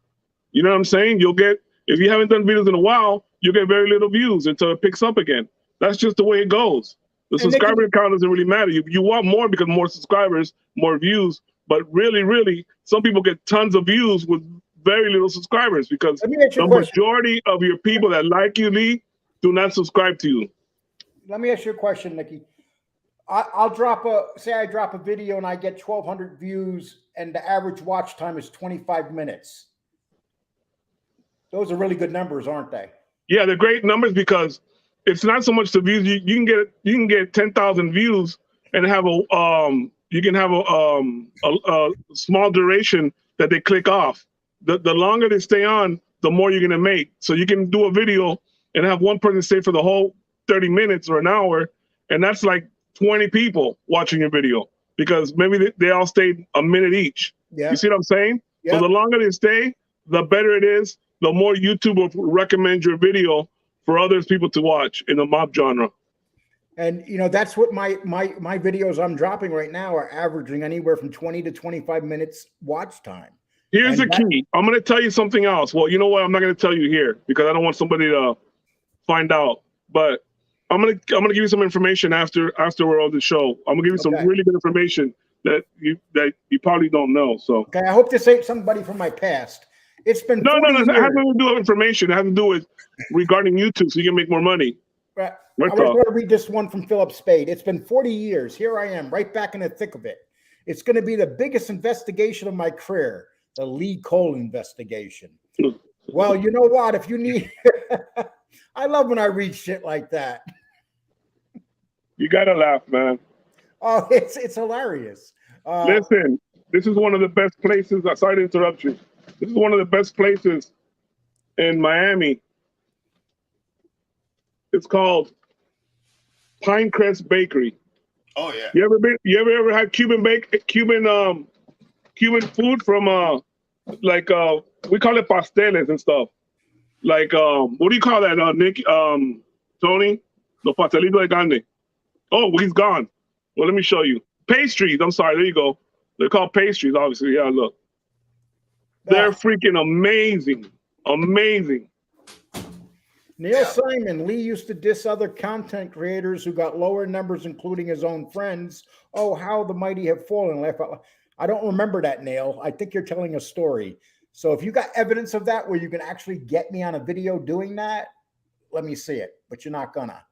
You know what I'm saying? You'll get, if you haven't done videos in a while, you'll get very little views until it picks up again. That's just the way it goes. The subscriber count doesn't really matter. You want more because more subscribers, more views. But really, some people get tons of views with very little subscribers because the majority of your people that like you, Lee, do not subscribe to you. Let me ask you a question, Nikki. I drop a video and I get 1,200 views and the average watch time is 25 minutes. Those are really good numbers, aren't they? Yeah, they're great numbers because it's not so much the views. You can get 10,000 views and have you can have a small duration that they click off. The longer they stay on, the more you're gonna make. So you can do a video and have one person stay for the whole 30 minutes or an hour, and that's like 20 people watching your video because maybe they all stayed a minute each. Yeah. You see what I'm saying? Yep. So the longer they stay, the better it is. The more YouTube will recommend your video for other people to watch in the mob genre. And that's what my videos I'm dropping right now are averaging anywhere from 20 to 25 minutes watch time. Here's the key. I'm going to tell you something else. Well, you know what? I'm not going to tell you here because I don't want somebody to find out. But I'm going to give you some information after we're on the show. I'm going to give you some really good information that you probably don't know. So okay, I hope this ain't somebody from my past. It's been no. It has years. nothing to do with information. It has to do with regarding YouTube, so you can make more money. I was going to read this one from Philip Spade. It's been 40 years. Here I am, right back in the thick of it. It's going to be the biggest investigation of my career, the Lee Cole investigation. Well, you know what? If you need, I love when I read shit like that. You gotta laugh, man. Oh, it's hilarious. Listen, this is one of the best places. Sorry to interrupt you. This is one of the best places in Miami. It's called Pinecrest Bakery. Oh yeah. You ever had Cuban food from like we call it pasteles and stuff. Like what do you call that, Nick? Tony? Los pastelitos de carne. Oh, he's gone. Well, let me show you. Pastries. I'm sorry. There you go. They're called pastries, obviously. Yeah, look. They're freaking amazing. Amazing. Neil Simon, Lee used to diss other content creators who got lower numbers, including his own friends. Oh, how the mighty have fallen. I don't remember that, Neil. I think you're telling a story. So if you got evidence of that where you can actually get me on a video doing that, let me see it, but you're not gonna.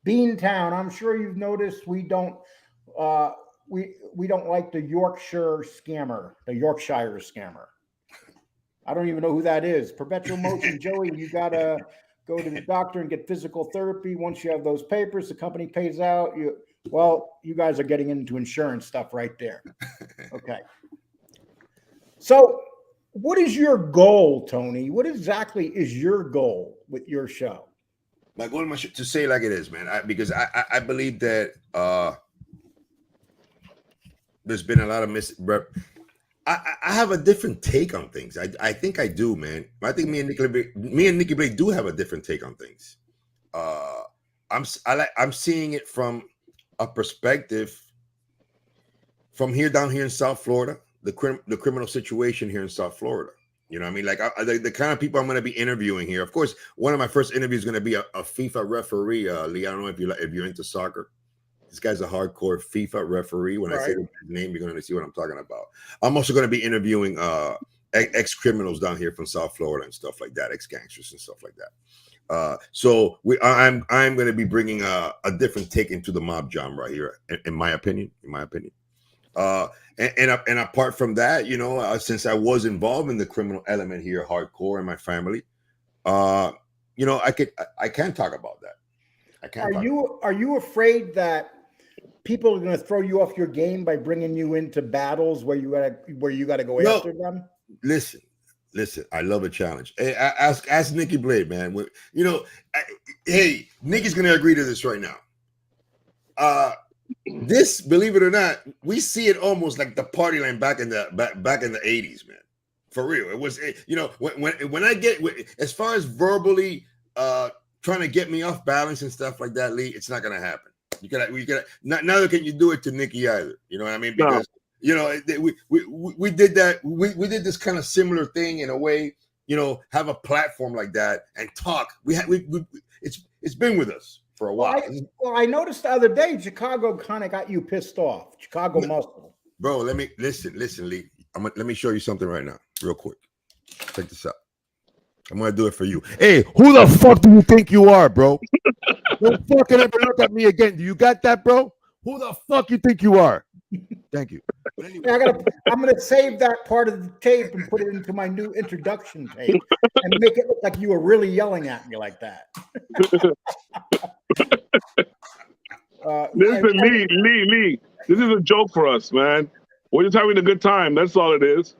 Beantown, I'm sure you've noticed we don't like the Yorkshire scammer. I don't even know who that is. Perpetual motion, Joey, you got to go to the doctor and get physical therapy. Once you have those papers, the company pays out. You guys are getting into insurance stuff right there. Okay. So what is your goal, Tony? What exactly is your goal with your show? My goal to say like it is, man, because I believe that there's been a lot of I have a different take on things. I think I do, man. I think me and Nikki Blades do have a different take on things. I'm seeing it from a perspective from down here in South Florida, the criminal situation here in South Florida. You know what I mean? Like the kind of people I'm going to be interviewing here. Of course, one of my first interviews is going to be a FIFA referee. Lee, I don't know if you're into soccer. This guy's a hardcore FIFA referee. When I say his name, you're going to see what I'm talking about. I'm also going to be interviewing ex-criminals down here from South Florida and stuff like that, ex-gangsters and stuff like that. So I'm going to be bringing a different take into the mob genre here, in my opinion. And apart from that, since I was involved in the criminal element here, hardcore in my family, I can talk about that. Are you afraid that people are going to throw you off your game by bringing you into battles where you got to go after them? Listen. I love a challenge. Hey, ask Nikki Blade, man. Hey, Nikki's going to agree to this right now. This, believe it or not, we see it almost like the party line back in the 80s, man. For real, it was. When I get as far as verbally trying to get me off balance and stuff like that, Lee, it's not gonna happen. You gotta not neither can you do it to Nikki either. You know what I mean? Because we did that. We did this kind of similar thing in a way. Have a platform like that and talk. It's been with us for a while. I noticed the other day Chicago kind of got you pissed off. Chicago muscle. Bro, let me listen, Lee. Let me show you something right now, real quick. Check this out. I'm gonna do it for you. Hey, who the fuck do you think you are, bro? Don't fucking ever look at me again. Do you got that, bro? Who the fuck you think you are? Thank you. But anyway, I'm gonna save that part of the tape and put it into my new introduction tape and make it look like you were really yelling at me like that. Listen, Lee. This is a joke for us, man. We're just having a good time. That's all it is.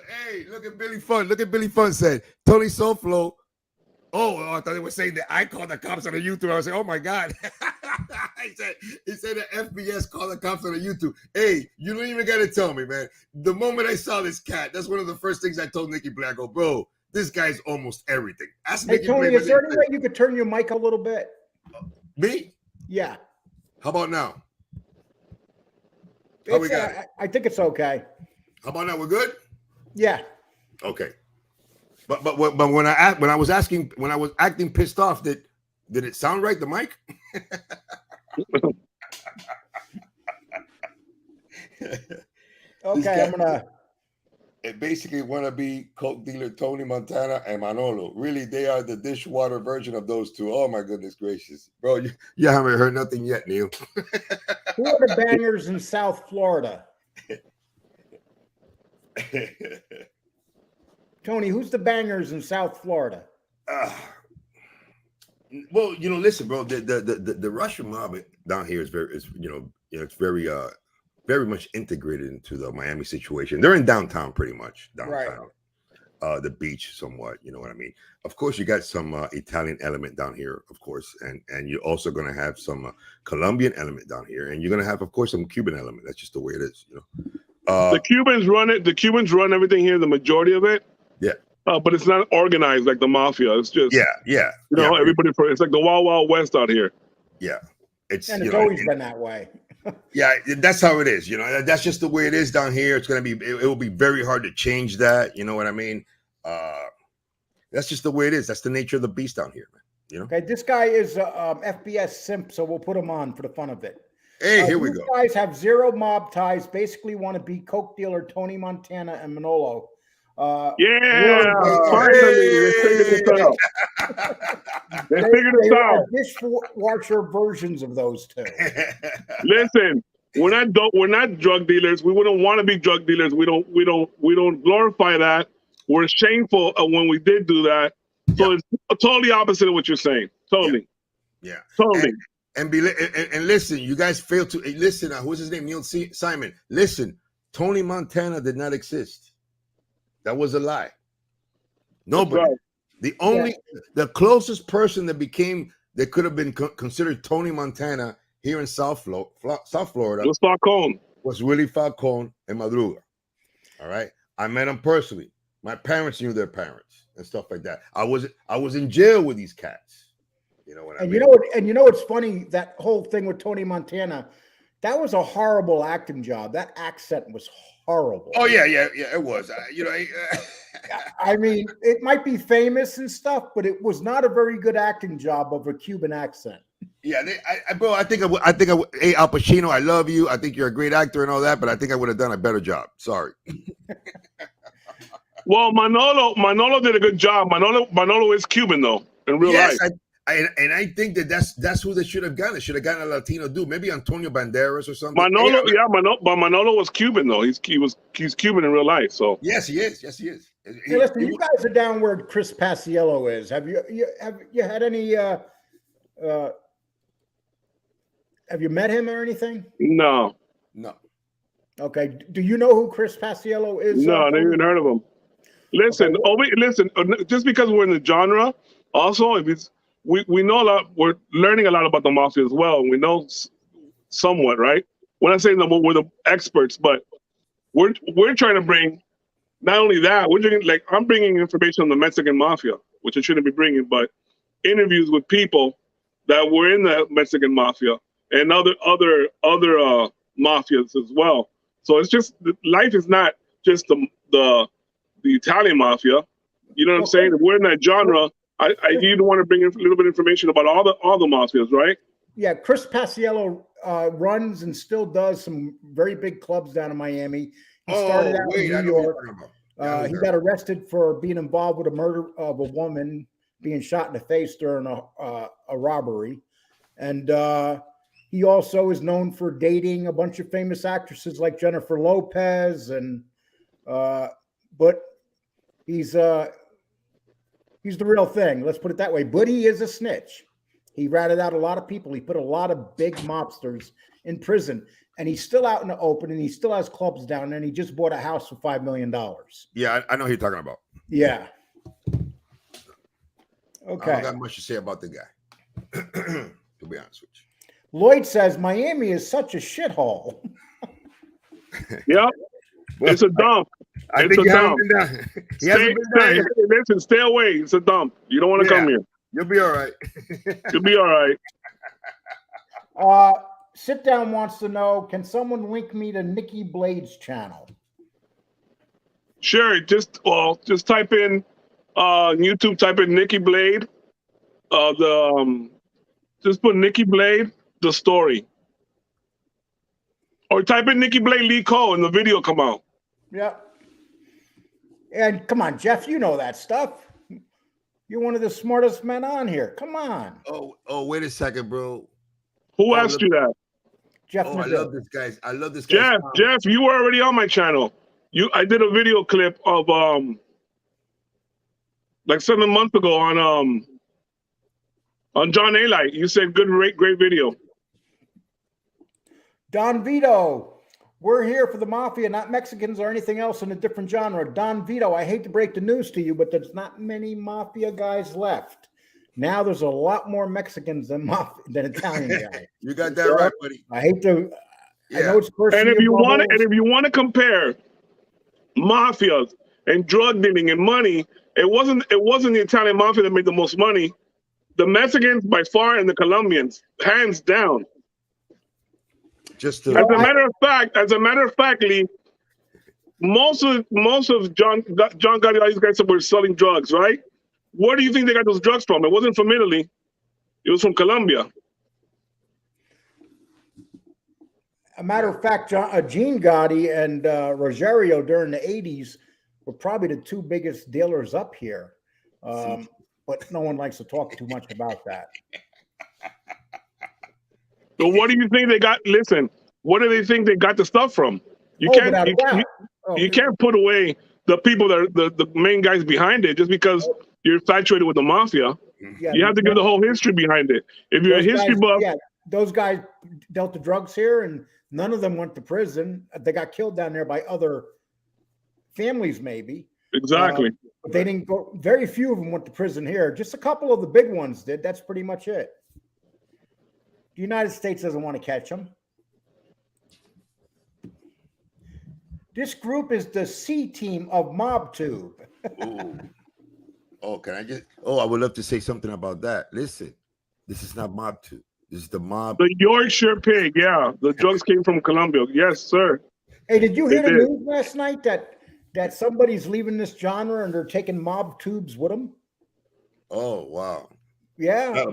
hey, look at Billy Fun. Look at Billy Fun said Tony So Flo. Oh, I thought they were saying that I called the cops on the YouTube. I was saying, oh my God. he said the FBS called the cops on the YouTube. Hey, you don't even got to tell me, man. The moment I saw this cat, that's one of the first things I told Nikki Blades. I go, bro, this guy's almost everything. Ask Hey, Nikki Tony, Blades is there any way you could turn your mic a little bit? Me? Yeah. How about now? How we got it? I think it's okay. How about now? We're good? Yeah. Okay. But when I was acting pissed off, did it sound right, the mic? Okay, I'm gonna. It basically want to be coke dealer Tony Montana and Manolo. Really, they are the dishwater version of those two. Oh my goodness gracious, bro! You haven't heard nothing yet, Neil. Who are the bangers in South Florida? Tony, who's the bangers in South Florida? Well, listen, bro. The Russian mob down here is it's very much integrated into the Miami situation. They're in downtown, pretty much downtown, right. The beach, somewhat. You know what I mean? Of course, you got some Italian element down here, of course, and you're also going to have some Colombian element down here, and you're going to have, of course, some Cuban element. That's just the way it is, The Cubans run it. The Cubans run everything here. The majority of it. Yeah. But it's not organized like the mafia. It's just everybody. It's like the Wild Wild West out here. Yeah, it's always been that way. Yeah, that's how it is. That's just the way it is down here. It's gonna be. It will be very hard to change that. You know what I mean? That's just the way it is. That's the nature of the beast down here, man. Okay, this guy is FBS simp, so we'll put him on for the fun of it. Hey, here we go. Guys have zero mob ties. Basically, want to be coke dealer Tony Montana and Manolo. Finally, they figured this out. They figured this out. Dishwasher versions of those two. Listen, we're not drug dealers. We wouldn't want to be drug dealers. We don't glorify that. We're shameful of when we did do that. So it's totally opposite of what you're saying. Totally. Yeah. Totally. And listen, you guys failed to listen. What's his name? Neil Simon. Listen, Tony Montana did not exist. That was a lie. Nobody. Right. The closest person that could have been considered Tony Montana here in South Florida was Willie Falcone and Madruga. All right. I met him personally. My parents knew their parents and stuff like that. I was in jail with these cats. You know what I mean? It's funny, that whole thing with Tony Montana, that was a horrible acting job. That accent was horrible. Oh yeah, it was. I mean, it might be famous and stuff, but it was not a very good acting job of a Cuban accent. Yeah, bro. I think hey, Al Pacino, I love you. I think you're a great actor and all that, but I think I would have done a better job. Sorry. Well, Manolo did a good job. Manolo is Cuban though in real life. I think that's who they should have gotten. They should have gotten a Latino dude, maybe Antonio Banderas or something. But Manolo was Cuban though. He's Cuban in real life. So yes, he is. Hey, listen, you guys are down where Chris Paciello is. Have you had any? Have you met him or anything? No. Okay. Do you know who Chris Paciello is? No, I never even heard of him. Listen, just because we're in the genre, also if it's. We know a lot. We're learning a lot about the mafia as well. We know somewhat, right? When I say we're the experts, but we're trying to bring not only that. I'm bringing information on the Mexican mafia, which I shouldn't be bringing, but interviews with people that were in the Mexican mafia and other mafias as well. So it's just life is not just the Italian mafia. You know what I'm saying? If we're in that genre. You want to bring a little bit of information about all the mafias, right? Yeah, Chris Paciello runs and still does some very big clubs down in Miami. He started out in New York. He got arrested for being involved with a murder of a woman being shot in the face during a robbery, and He also is known for dating a bunch of famous actresses like Jennifer Lopez, and but he's the real thing. Let's put it that way. But he is a snitch. He ratted out a lot of people. He put a lot of big mobsters in prison, and he's still out in the open, and he still has clubs down there, and he just bought a house for $5 million. Yeah, I know who you're talking about. Yeah. I Okay. don't got much to say about the guy, to be honest with you. Lloyd says Miami is such a shithole. Yep. It's a dump. I It's think a he hasn't dump. been down. He hasn't been down yet. Listen, stay away. It's a dump. You don't want to come here. You'll be all right. You'll be all right. Sit Down wants to know, can someone link me to Nikki Blades' channel? Sure. Just type in YouTube. Type in Nikki Blade. Just put Nikki Blade the story, or type in Nikki Blade Lee Cole and the video come out. Yeah. And come on, Jeff, you know that stuff. You're one of the smartest men on here. Come on. Oh, wait a second, bro. Who asked you that? Jeff. I love this guy. I love this guy. Jeff, you were already on my channel. I did a video clip of like 7 months ago on John A. Light. You said great video. Don Vito, we're here for the mafia, not Mexicans or anything else in a different genre. Don Vito, I hate to break the news to you, but there's not many mafia guys left. Now there's a lot more Mexicans than Italian guys. You got that right, buddy. I hate to. Yeah. I know it's and if you want to compare mafias and drug dealing and money, it wasn't the Italian mafia that made the most money. The Mexicans by far, and the Colombians, hands down. As a matter of fact, Lee, most of John Gotti, all these guys were selling drugs, right? Where do you think they got those drugs from? It wasn't from Italy. It was from Colombia. A matter of fact, Gene Gotti and Rogerio during the 80s were probably the two biggest dealers up here. But no one likes to talk too much about that. So what do you think they got? Listen, what do they think they got the stuff from? You can't put away the people that are the main guys behind it just because you're infatuated with the mafia. Yeah, you have to give the whole history behind it. If you're a history buff, those guys dealt the drugs here, and none of them went to prison. They got killed down there by other families, maybe. Exactly. But they didn't go. Very few of them went to prison here. Just a couple of the big ones did. That's pretty much it. The United States doesn't want to catch them. This group is the C team of MobTube. I would love to say something about that. Listen, this is not MobTube. This is the mob. The Yorkshire Pig, yeah. The drugs came from Colombia. Yes, sir. Hey, did you hear the news last night that somebody's leaving this genre and they're taking MobTubes with them? Oh, wow. Yeah,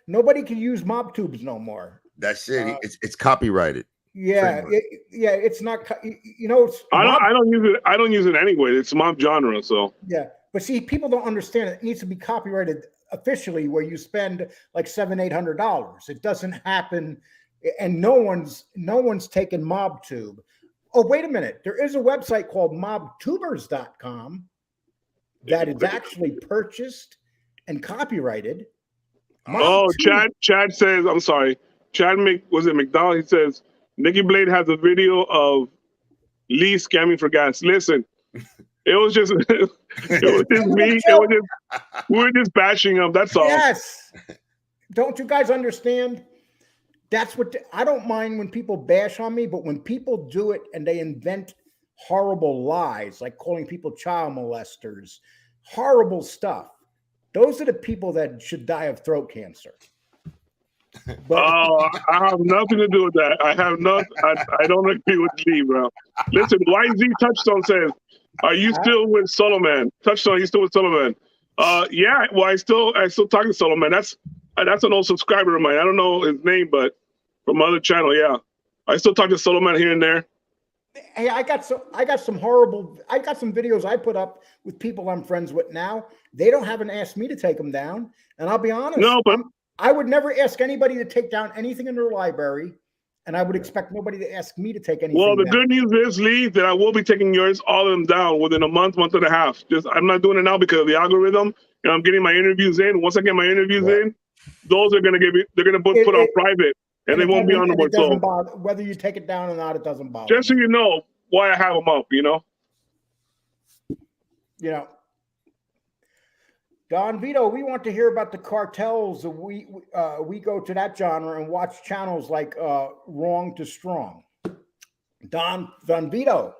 nobody can use MobTubes no more. That's it. It's copyrighted. Yeah, it's not. It's I don't use it. I don't use it anyway. It's mob genre, so yeah. But see, people don't understand it. It needs to be copyrighted officially, where you spend like $700-800. It doesn't happen, and no one's taken MobTube. Oh, wait a minute. There is a website called mobtubers.com that is actually purchased and copyrighted. Chad says, I'm sorry. Was it McDonald? He says, Nikki Blade has a video of Lee scamming for gas. Listen, it was just me. We were just bashing him. That's all. Yes. Don't you guys understand? That's what I don't mind when people bash on me, but when people do it and they invent horrible lies, like calling people child molesters, horrible stuff. Those are the people that should die of throat cancer. I have nothing to do with that. I don't agree with Lee, bro. Listen, YZ Touchstone says, "Are you still with Soloman?" Touchstone, you still with Soloman? Yeah. Well, I still talk to Soloman. That's an old subscriber of mine. I don't know his name, but from other channel, yeah. I still talk to Soloman here and there. Hey, I got some videos I put up with people I'm friends with now. They haven't asked me to take them down, and I'll be honest. No, but I would never ask anybody to take down anything in their library, and I would expect nobody to ask me to take anything Well, the down. good news is, Lee, that I will be taking yours, all of them down within a month and a half. Just I'm not doing it now because of the algorithm. And I'm getting my interviews in. Once I get my interviews in, those are gonna they're gonna put on private, and they won't be on the board. It doesn't bother whether you take it down or not. It doesn't bother. Just so you know why I have them up, You know, Don Vito, we want to hear about the cartels. We go to that genre and watch channels like Wrong to Strong. Don Vito,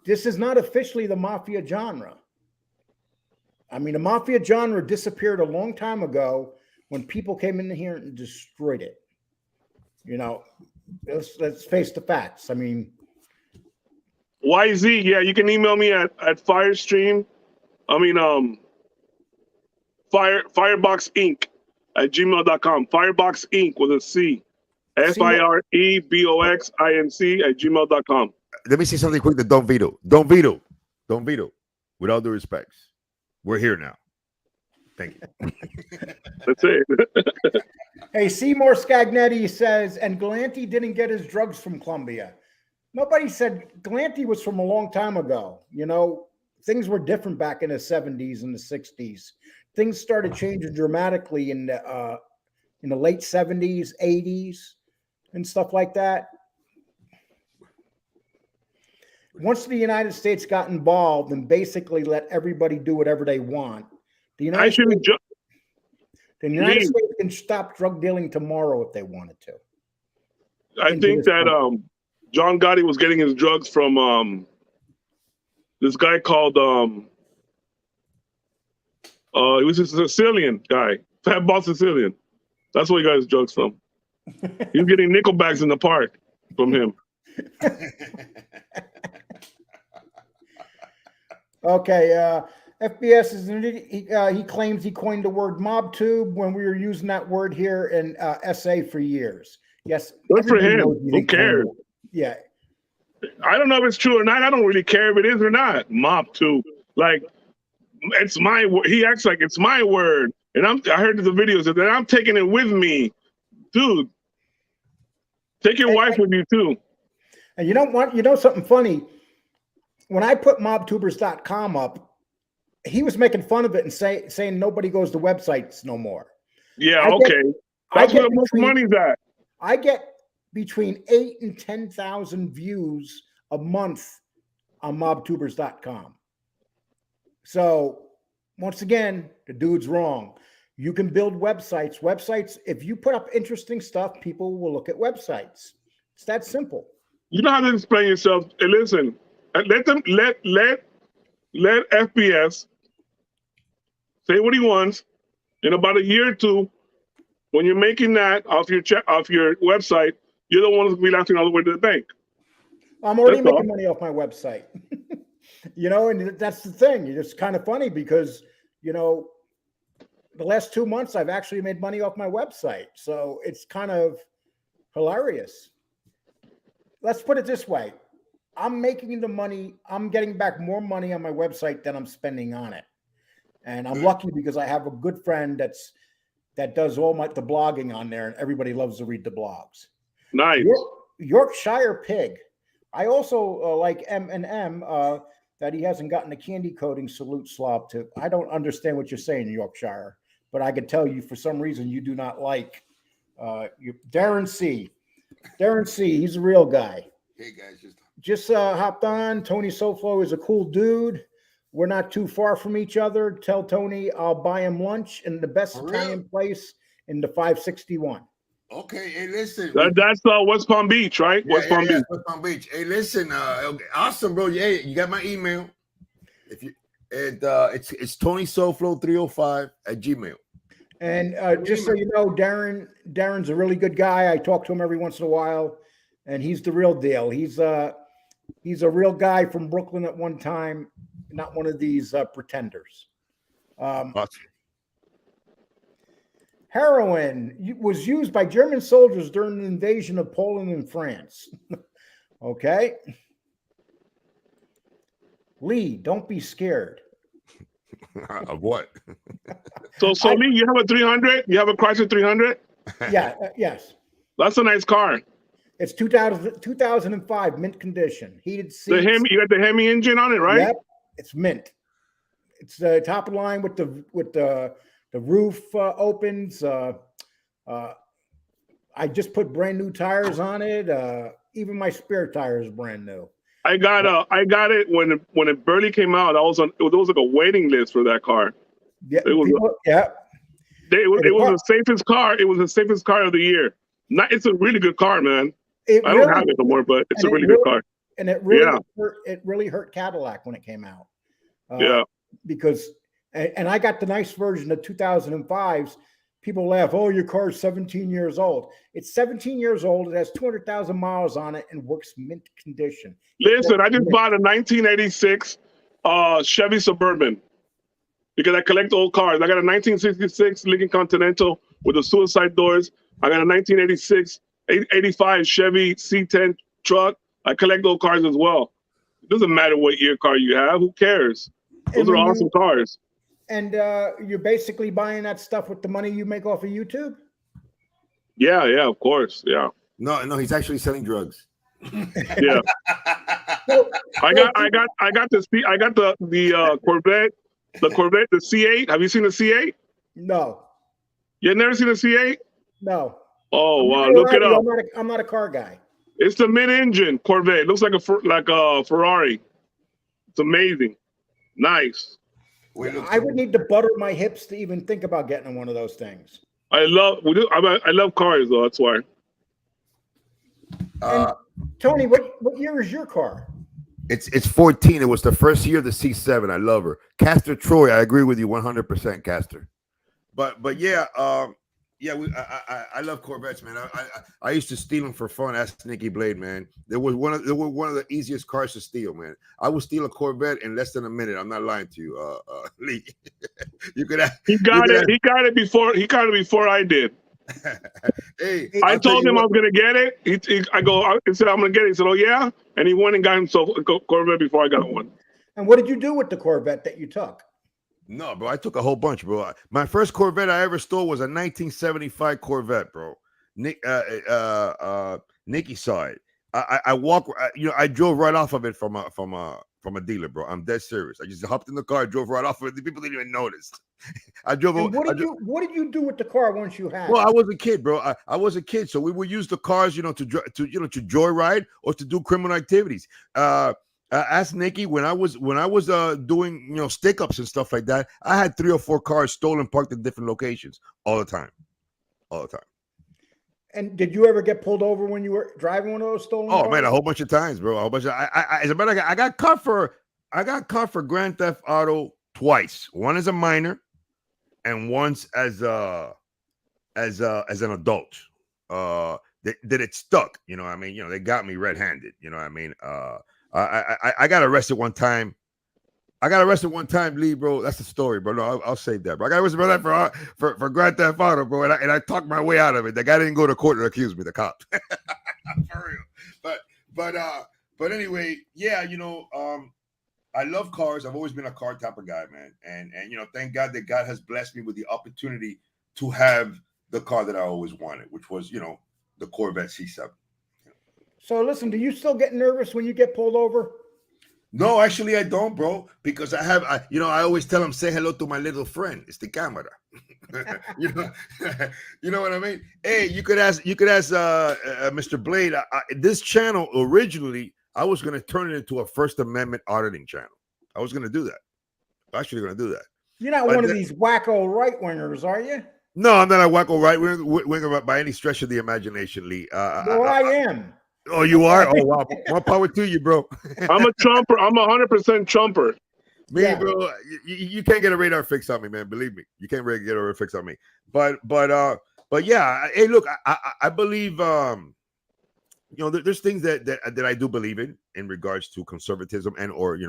this is not officially the mafia genre. I mean, the mafia genre disappeared a long time ago when people came in here and destroyed it. Let's face the facts. I mean, YZ, yeah, you can email me at Firebox Inc. at gmail.com. Firebox Inc. with a C. FIREBOXINC at gmail.com. Let me say something quick to Don Vito. Don Vito. With all due respects, we're here now. Thank you. That's it. Hey, Seymour Scagnetti says, and Galanti didn't get his drugs from Colombia. Nobody said Galanti was from a long time ago. Things were different back in the 70s and the 60s. Things started changing dramatically in the late 70s, 80s, and stuff like that. Once the United States got involved and basically let everybody do whatever they want, the United States can stop drug dealing tomorrow if they wanted to. I think that John Gotti was getting his drugs from this guy called he was a Sicilian guy, Fat Boss Sicilian. That's where he got his drugs from. He was getting nickel bags in the park from him. Okay, FBS he claims he coined the word mob tube when we were using that word here in SA for years. Yes, good for him. Who cares? Yeah, I don't know if it's true or not. I don't really care if it is or not. Mob tube, like it's my. He acts like it's my word, and I heard the videos of that. I'm taking it with me, dude. Take your wife with you too. And you know something funny? When I put mobtubers.com up, he was making fun of it and saying nobody goes to websites no more. Yeah, that's where the most money's at. I get between 8,000 and 10,000 views a month on mobtubers.com. So once again, the dude's wrong. You can build websites. Websites, if you put up interesting stuff, people will look at websites. It's that simple. You don't have to explain yourself. And listen, let FBS say what he wants. In about a year or two, when you're making that off your website, you're the one who's gonna be laughing all the way to the bank. I'm already making money off my website. And that's the thing. It's kind of funny because, the last 2 months I've actually made money off my website. So it's kind of hilarious. Let's put it this way. I'm making the money. I'm getting back more money on my website than I'm spending on it. And I'm lucky because I have a good friend that does all the blogging on there, and everybody loves to read the blogs. Nice. Yorkshire Pig. I also like M&M that he hasn't gotten a candy coating salute slob to. I don't understand what you're saying, Yorkshire, but I can tell you for some reason you do not like Darren C. Darren C. He's a real guy. Hey guys, just hopped on. Tony So Flo is a cool dude. We're not too far from each other. Tell Tony I'll buy him lunch in the best Italian place in the 561. Okay, hey, listen. That's West Palm Beach, right? Yeah, West Palm Beach. Hey, listen. Awesome, bro. Yeah, you got my email. If you, it's Tony SoFlo 305 at Gmail. And just so you know, Darren's a really good guy. I talk to him every once in a while, and he's the real deal. He's a real guy from Brooklyn at one time, not one of these pretenders. Awesome. Heroin was used by German soldiers during the invasion of Poland and France. Okay. Lee, don't be scared. Of what? So Lee, you have a 300? You have a Chrysler 300? Yeah, yes. That's a nice car. It's 2005 mint condition, heated seats. The Hemi, you got the Hemi engine on it, right? Yep, it's mint. It's top of the line with the roof opens. I just put brand new tires on it. Even my spare tire is brand new. I got it when it barely came out. There was like a waiting list for that car. Yeah, It was it was the safest car. It was the safest car of the year. It's a really good car, man. I don't have it no more, but it's a really good car. And it really hurt Cadillac when it came out. Because I got the nice version of 2005s. People laugh, oh, your car's 17 years old. It's 17 years old. It has 200,000 miles on it and works mint condition. Listen, I just bought a 1986 Chevy Suburban because I collect old cars. I got a 1966 Lincoln Continental with the suicide doors. I got a 1986, 85 Chevy C10 truck. I collect old cars as well. It doesn't matter what year car you have. Who cares? Those are awesome cars. And you're basically buying that stuff with the money you make off of YouTube? Yeah, of course. Yeah. No, he's actually selling drugs. Yeah. I got the Corvette, the C8. Have you seen the C8? No. You've never seen the C8? No. Oh wow, look it up. I'm not a car guy. It's the mid-engine Corvette. It looks like a Ferrari. It's amazing. Nice. I would need to butter my hips to even think about getting one of those things. I love cars though. That's why. And Tony, what year is your car? It's 14. It was the first year of the C7. I love her. Castor Troy, I agree with you 100%, Castor. But yeah, I love Corvettes, man. I used to steal them for fun. Ask Nikki Blades, man. They were one of the easiest cars to steal, man. I would steal a Corvette in less than a minute. I'm not lying to you, Lee. He got it before I did. Hey, I told him I was gonna get it. He said I'm gonna get it. He said, oh yeah, and he went and got himself a Corvette before I got one. And what did you do with the Corvette that you took? No, bro, I took a whole bunch, bro. My first Corvette I ever stole was a 1975 Corvette, bro. Nikki saw it. I drove right off of it from a dealer, bro. I'm dead serious. I just hopped in the car, drove right off of it. The people didn't even notice. What did you do with the car once you had? Well, I was a kid, bro. I was a kid, so we would use the cars, to joyride or to do criminal activities. Ask Nikki when I was doing stick ups and stuff like that. I had 3 or 4 cars stolen, parked in different locations all the time. And did you ever get pulled over when you were driving one of those stolen cars? Oh man, a whole bunch of times, bro. A whole bunch of. As a matter of fact, I got caught for Grand Theft Auto twice. One as a minor, and once as an adult. That it stuck. You know what I mean? They got me red-handed. You know what I mean? I got arrested one time. Lee, bro. That's the story, bro. No, I'll save that, bro. I got arrested for that for Grand Theft Auto, bro. And I talked my way out of it. The guy didn't go to court and accuse me, the cop. For real. But anyway, yeah, I love cars. I've always been a car type of guy, man. And thank God that God has blessed me with the opportunity to have the car that I always wanted, which was, the Corvette C7. So listen, do you still get nervous when you get pulled over? No, actually I don't, bro, because I always tell them, say hello to my little friend. It's the camera. You know what I mean? Hey, you could ask Mr. Blade. This channel originally, I was going to turn it into a First Amendment auditing channel. I was going to do that. I'm actually going to do that. You're not one of these wacko right-wingers, are you? No, I'm not a wacko right-winger by any stretch of the imagination, Lee. Well, I am. Oh, you are? Oh, wow. More power to you, bro. I'm a Trumper. I'm 100% Trumper. Bro, you can't get a radar fix on me, man. Believe me, you can't really get a radar fix on me. But yeah. Hey, look, I believe there's things that I do believe in regards to conservatism and or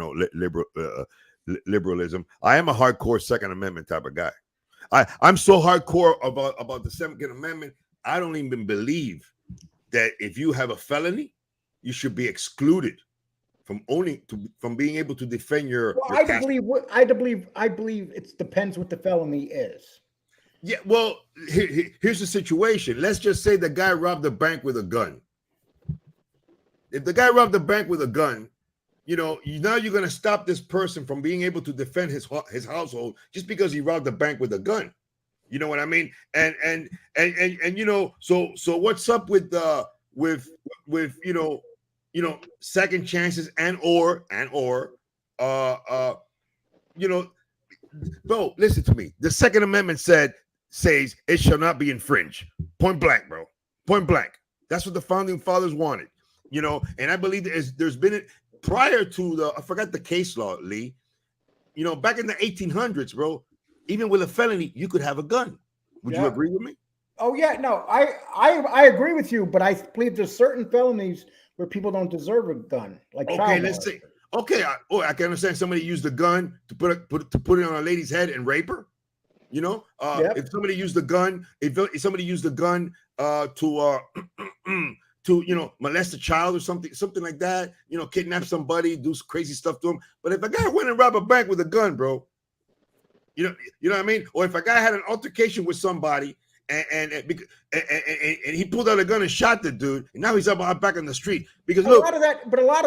liberalism. I am a hardcore Second Amendment type of guy. I'm so hardcore about the Second Amendment. I don't even believe that if you have a felony, you should be excluded from being able to defend your. Well, your I believe it depends what the felony is. Yeah, well, here's the situation. Let's just say the guy robbed the bank with a gun. If the guy robbed the bank with a gun, now you're going to stop this person from being able to defend his household just because he robbed the bank with a gun. You know what I mean? And so what's up with second chances and or bro, listen to me. The Second Amendment says it shall not be infringed. Point blank, bro. Point blank. That's what the founding fathers wanted. And I believe there's been prior to I forgot the case law, Lee. Back in the 1800s, bro, even with a felony, you could have a gun. Would you agree with me? Oh yeah, no, I agree with you, but I believe there's certain felonies where people don't deserve a gun. Like let's say. Okay, I can understand somebody used a gun to put it on a lady's head and rape her. If somebody used a gun, if somebody used a gun to molest a child or something like that, kidnap somebody, do crazy stuff to them. But if a guy went and robbed a bank with a gun, bro, you know what I mean? Or if a guy had an altercation with somebody and he pulled out a gun and shot the dude, and now he's up back on the street. Because a lot of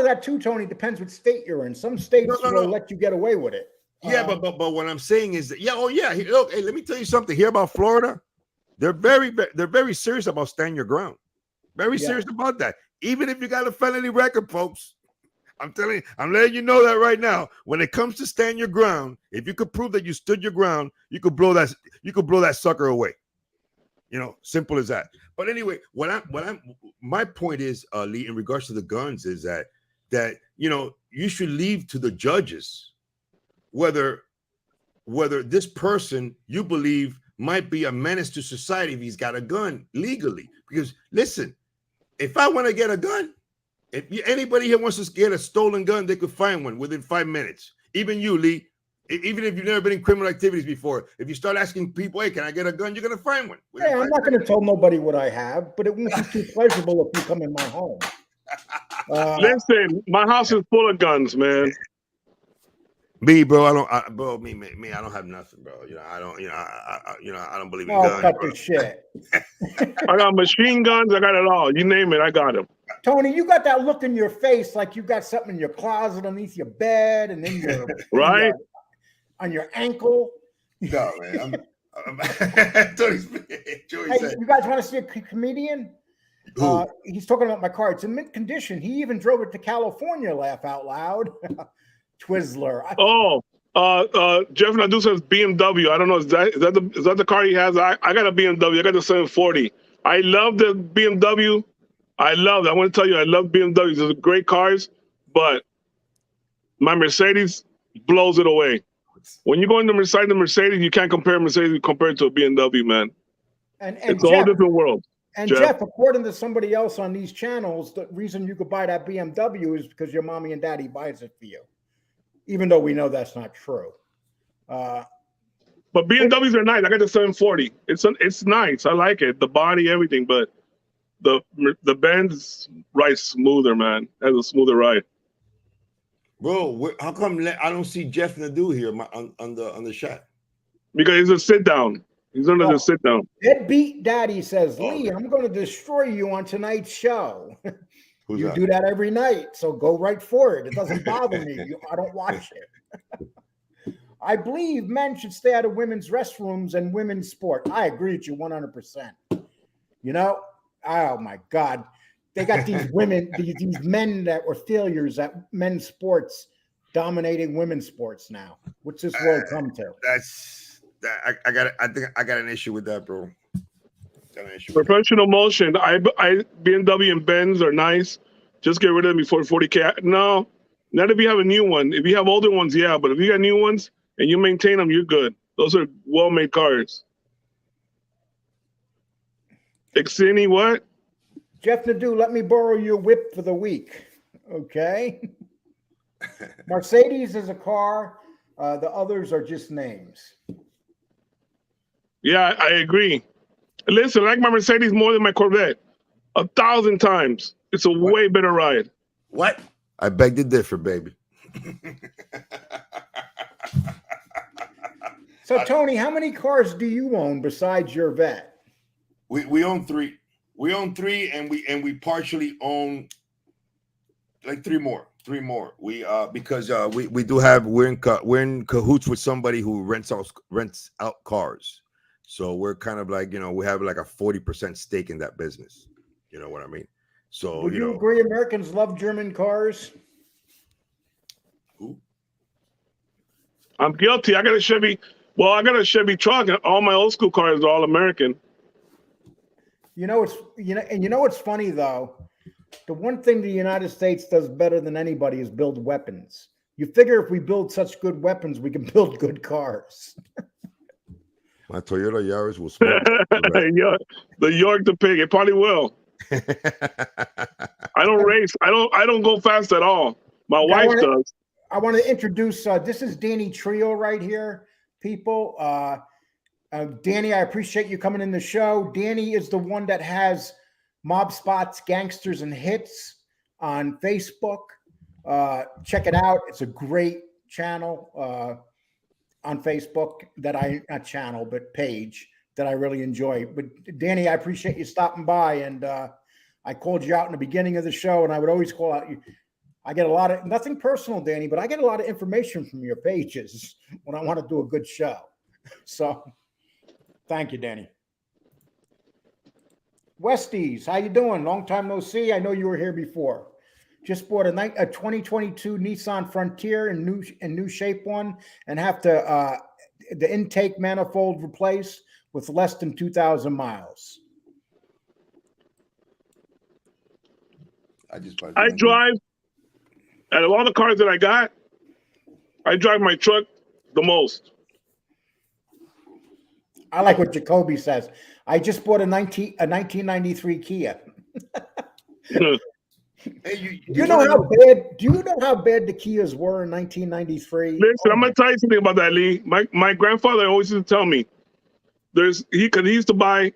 that too, Tony, depends what state you're in. Some states will let you get away with it. Yeah, but what I'm saying is that look, hey, let me tell you something here about Florida. They're very serious about stand your ground. Very serious about that. Even if you got a felony record, folks, I'm letting you know that right now. When it comes to stand your ground, if you could prove that you stood your ground, you could blow that sucker away. Simple as that. But anyway, my point is, Lee, in regards to the guns, is that you should leave to the judges whether this person you believe might be a menace to society if he's got a gun legally. Because listen, if I want to get a gun, if anybody here wants to get a stolen gun, they could find one within 5 minutes. Even you, Lee, even if you've never been in criminal activities before, if you start asking people, hey, can I get a gun? You're going to find one. Yeah, I'm not going to tell nobody what I have, but it won't be too pleasurable if you come in my home. Listen, my house is full of guns, man. Me, bro, I don't have nothing, bro. I don't believe in guns. Cut the shit. I got machine guns. I got it all. You name it, I got them. Tony, you got that look in your face like you got something in your closet underneath your bed, and then you're right on your ankle. No, man. Hey, you guys want to see a comedian? He's talking about my car. It's in mint condition. He even drove it to California. Laugh out loud. Twizzler. Jeff Nadu says BMW. I don't know. Is that the car he has? I got a BMW. I got the 740. I love the BMW. I want to tell you, I love BMWs. They're great cars, but my Mercedes blows it away. When you go into the Mercedes, you can't compare Mercedes compared to a BMW, man. And it's a whole different world. And Jeff, according to somebody else on these channels, the reason you could buy that BMW is because your mommy and daddy buys it for you. Even though we know that's not true. But BMWs are nice. I got the 740. It's nice. I like it. The body, everything. But the Benz rides smoother, man. Has a smoother ride. Bro, how come I don't see Jeff Nadu here on the shot? Because he's a sit down. He's under the sit down. Deadbeat Daddy says, Lee, I'm going to destroy you on tonight's show. You do that every night, so go right for it. It doesn't bother me. I don't watch it. I believe men should stay out of women's restrooms and women's sport. I agree with you 100%. Oh my God. They got these women, these men that were failures at men's sports dominating women's sports now. What's this world come to? I think I got an issue with that, bro. Professional motion. BMW and Benz are nice. Just get rid of them before 40K. No, not if you have a new one. If you have older ones, yeah. But if you got new ones and you maintain them, you're good. Those are well-made cars. Xeni, what? Jeff Nadu, let me borrow your whip for the week. Okay. Mercedes is a car. The others are just names. Yeah, I agree. Listen, I like my Mercedes more than my Corvette 1,000 times. It's a way better ride. What? I beg to differ, baby. So, Tony, how many cars do you own besides your vet? We own three. We own three, and we partially own like three more. Three more. We because we do have we're in cahoots with somebody who rents out cars. So we're kind of like, we have like a 40% stake in that business. You know what I mean? So Would you agree Americans love German cars? Who? I'm guilty. I got a Chevy truck, and all my old school cars are all American. What's funny though? The one thing the United States does better than anybody is build weapons. You figure if we build such good weapons, we can build good cars. My Toyota Yaris will smoke. The York the pig. It probably will. I don't race. I don't go fast at all. My wife does. I want to introduce. This is Danny Trio right here, people. Danny, I appreciate you coming in the show. Danny is the one that has Mob Spots, Gangsters, and Hits on Facebook. Check it out. It's a great channel on Facebook not channel, but page that I really enjoy. But Danny, I appreciate you stopping by. And I called you out in the beginning of the show, and I would always call out you. I get a lot of, nothing personal, Danny, but I get a lot of information from your pages when I want to do a good show. So thank you, Danny. Westies, how you doing? Long time no see. I know you were here before. Just bought a 2022 Nissan Frontier in new shape one, and have to the intake manifold replaced with less than 2,000 miles. I drive, out of all the cars that I got, I drive my truck the most. I like what Jacoby says. I just bought a 1993 Kia. Hey, do you know how bad the Kias were in 1993? Listen, I'm gonna tell you something about that, Lee. My grandfather always used to tell me, he used to buy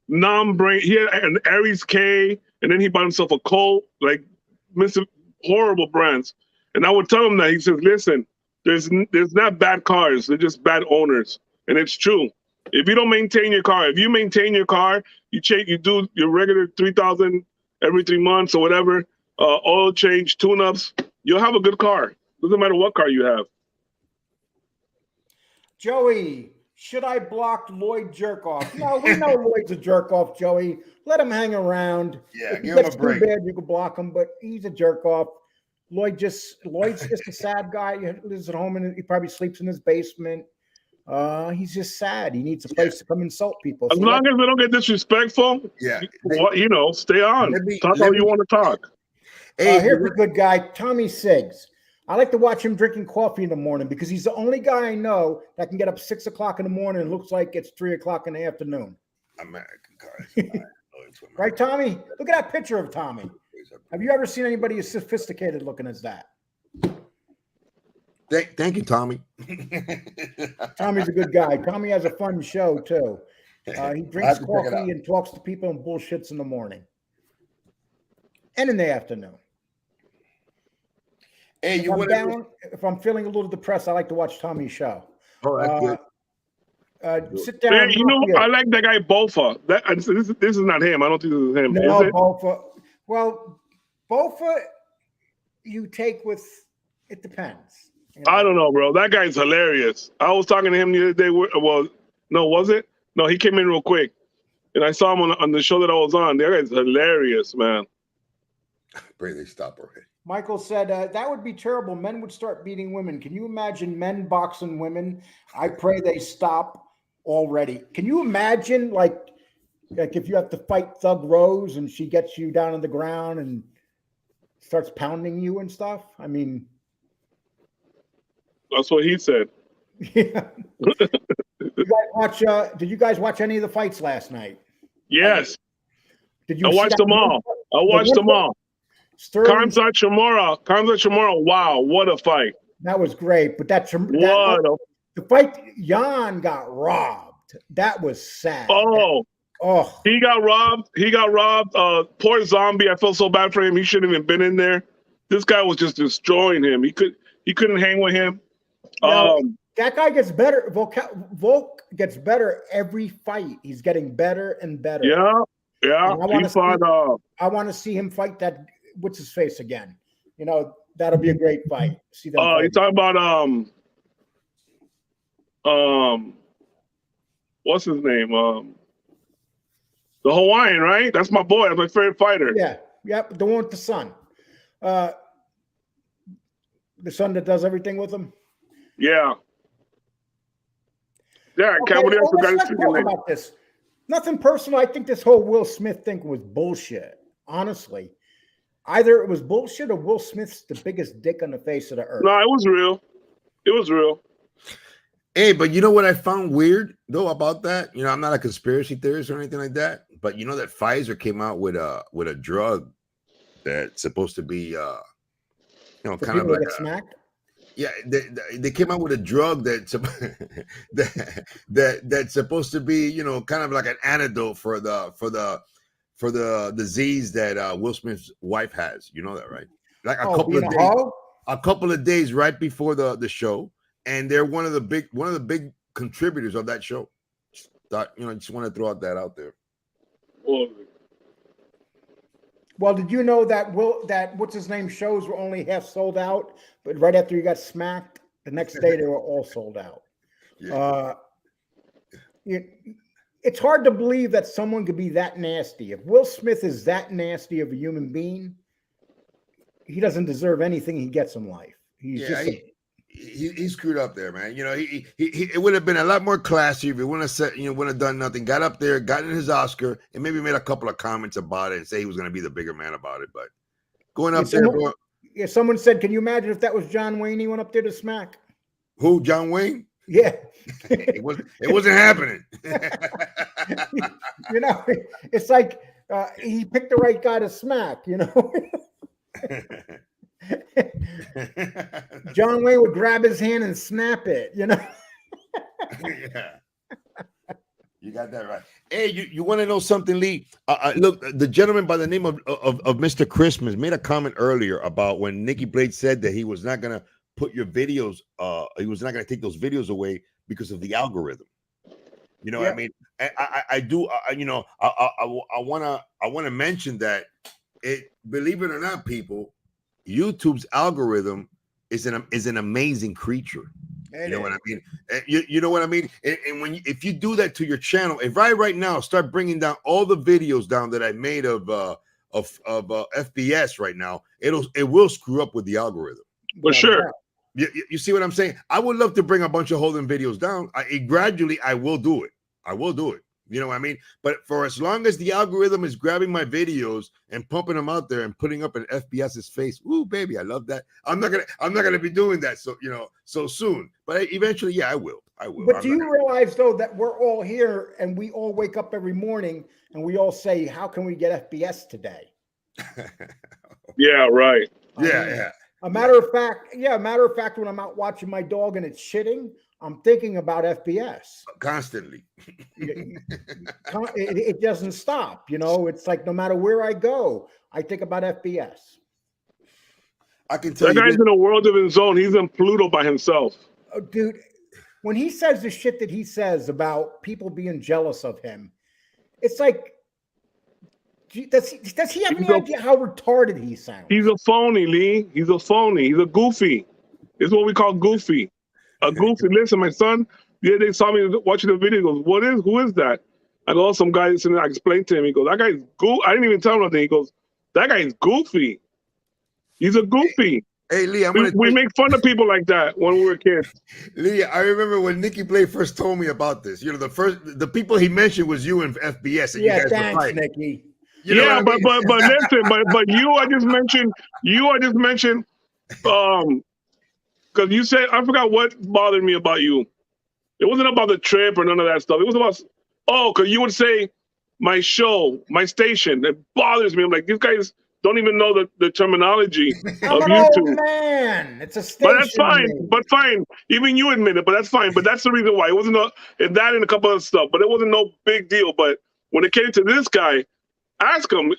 non-brand. He had an Aries K, and then he bought himself a Colt, like horrible brands. And I would tell him that. He says, "Listen, there's not bad cars. They're just bad owners." And it's true. If you don't maintain your car, if you maintain your car, you do your regular 3,000 every 3 months or whatever, oil change, tune-ups, you'll have a good car. Doesn't matter what car you have. Joey, should I block Lloyd Jerkoff? No, we know Lloyd's a jerk-off, Joey. Let him hang around. Yeah, if give him a break. Too bad, you can block him, but he's a jerk-off. Lloyd's just a sad guy. He lives at home and he probably sleeps in his basement. He's just sad. He needs a place to come insult people. As long as they don't get disrespectful, stay on. Talk all you want to talk. Hey, here's a good guy, Tommy Siggs. I like to watch him drinking coffee in the morning because he's the only guy I know that can get up 6 o'clock in the morning and looks like it's 3 o'clock in the afternoon. American cars. Right, Tommy? Look at that picture of Tommy. Have you ever seen anybody as sophisticated looking as that? Thank you, Tommy. Tommy's a good guy. Tommy has a fun show, too. He drinks coffee and talks to people and bullshits in the morning and in the afternoon. Hey, if I'm feeling a little depressed, I like to watch Tommy's show. Oh, that's good. Sit down. Man, I like that guy Bofa. This is not him. I don't think this is him. No, Bofa. Well, Bofa, you take with, it depends. I don't know, bro. That guy's hilarious. I was talking to him the other day. Was it? No, he came in real quick. And I saw him on the show that I was on. That guy's hilarious, man. Pray they stop already. Michael said, that would be terrible. Men would start beating women. Can you imagine men boxing women? I pray they stop already. Can you imagine, like if you have to fight Thug Rose and she gets you down on the ground and starts pounding you and stuff? I mean... That's what he said. Yeah. Did you guys watch any of the fights last night? Yes. Did you? I watched them all. Khamzat Chamorro. Wow, what a fight! That was great. But the fight, Jan got robbed. That was sad. Oh, Oh, He got robbed. Poor zombie. I felt so bad for him. He shouldn't have been in there. This guy was just destroying him. He couldn't hang with him. now, that guy gets better. Volk gets better every fight. He's getting better and better. Yeah. I want to see him fight that what's his face again. You know, that'll be a great fight. See them. You talking about what's his name? The Hawaiian, right? That's my boy. That's my favorite fighter. Yeah. Yep. The one with the son. The son that does everything with him. Yeah. Yeah. I can't believe I forgot his freaking name. About this. Nothing personal. I think this whole Will Smith thing was bullshit. Honestly, either it was bullshit or Will Smith's the biggest dick on the face of the earth. No, it was real. It was real. Hey, but you know what I found weird though about that? You know, I'm not a conspiracy theorist or anything like that, but you know that Pfizer came out with a drug that's supposed to be kind of like smacked. Yeah, they came out with a drug that's that's supposed to be, you know, kind of like an antidote for the disease that Will Smith's wife has. You know that, right? Like a couple of days right before the show, and they're one of the big contributors of that show. Thought, you know, I just want to throw that out there. Well, did you know that what's his name shows were only half sold out, but right after he got smacked, the next day they were all sold out. Yeah. It's hard to believe that someone could be that nasty. If Will Smith is that nasty of a human being, he doesn't deserve anything he gets in life. He screwed up there, man. You know, he it would have been a lot more classy if he wouldn't have said, you know, wouldn't have done nothing. Got up there, gotten his Oscar, and maybe made a couple of comments about it and say he was going to be the bigger man about it. But going up there, someone said, "Can you imagine if that was John Wayne? He went up there to smack." Who? John Wayne? Yeah, it wasn't happening. You know, it's like he picked the right guy to smack. You know. John Wayne would grab his hand and snap it, you know. Yeah, you got that right. Hey, you want to know something, Lee? Look, the gentleman by the name of Mr. Christmas made a comment earlier about when Nikki Blades said that he was not going to put your videos, he was not going to take those videos away because of the algorithm. You know what I mean? I do. You know, I want to mention that believe it or not, people, YouTube's algorithm is an amazing creature. You know what I mean? You know what I mean? And if you do that to your channel, if I right now start bringing down all the videos down that I made of FBS right now, it will screw up with the algorithm. For sure. You see what I'm saying? I would love to bring a bunch of Holden videos down. Gradually, I will do it. I will do it. You know what I mean? But for as long as the algorithm is grabbing my videos and pumping them out there and putting up an FBS's face, ooh, baby, I love that. I'm not gonna be doing that so soon. But eventually, yeah, I will. But do you realize though that we're all here and we all wake up every morning and we all say, "How can we get FBS today?" Yeah, right. Yeah. A matter of fact, when I'm out watching my dog and it's shitting, I'm thinking about FBS constantly. It doesn't stop. You know, it's like no matter where I go, I think about FBS. I can tell that you guy's in a world of his own. He's in Pluto by himself. Oh, dude, when he says the shit that he says about people being jealous of him, it's like, does he have any idea how retarded he sounds? He's a phony, Lee. He's a phony. He's a goofy. It's what we call goofy. A goofy. Listen, my son, the other day saw me watching the video. He goes, who is that? I go, some guy, and I explained to him. He goes, that guy's goofy. I didn't even tell him nothing. He goes, that guy's goofy. He's a goofy. Hey, Lee, we make fun of people like that when we were kids. Lee, I remember when Nikki Blades first told me about this. You know, the people he mentioned was you and FBS. And yeah, you guys thanks, were fighting. Nikki. You know but listen, but you I just mentioned because you said, I forgot what bothered me about you. It wasn't about the trip or none of that stuff. It was about, because you would say my show, my station. It bothers me. I'm like, these guys don't even know the terminology of YouTube. Old man. It's a station. But that's fine. Name. But fine. Even you admit it, but that's fine. But that's the reason why. It wasn't that and a couple of stuff, but it wasn't no big deal. But when it came to this guy, ask him.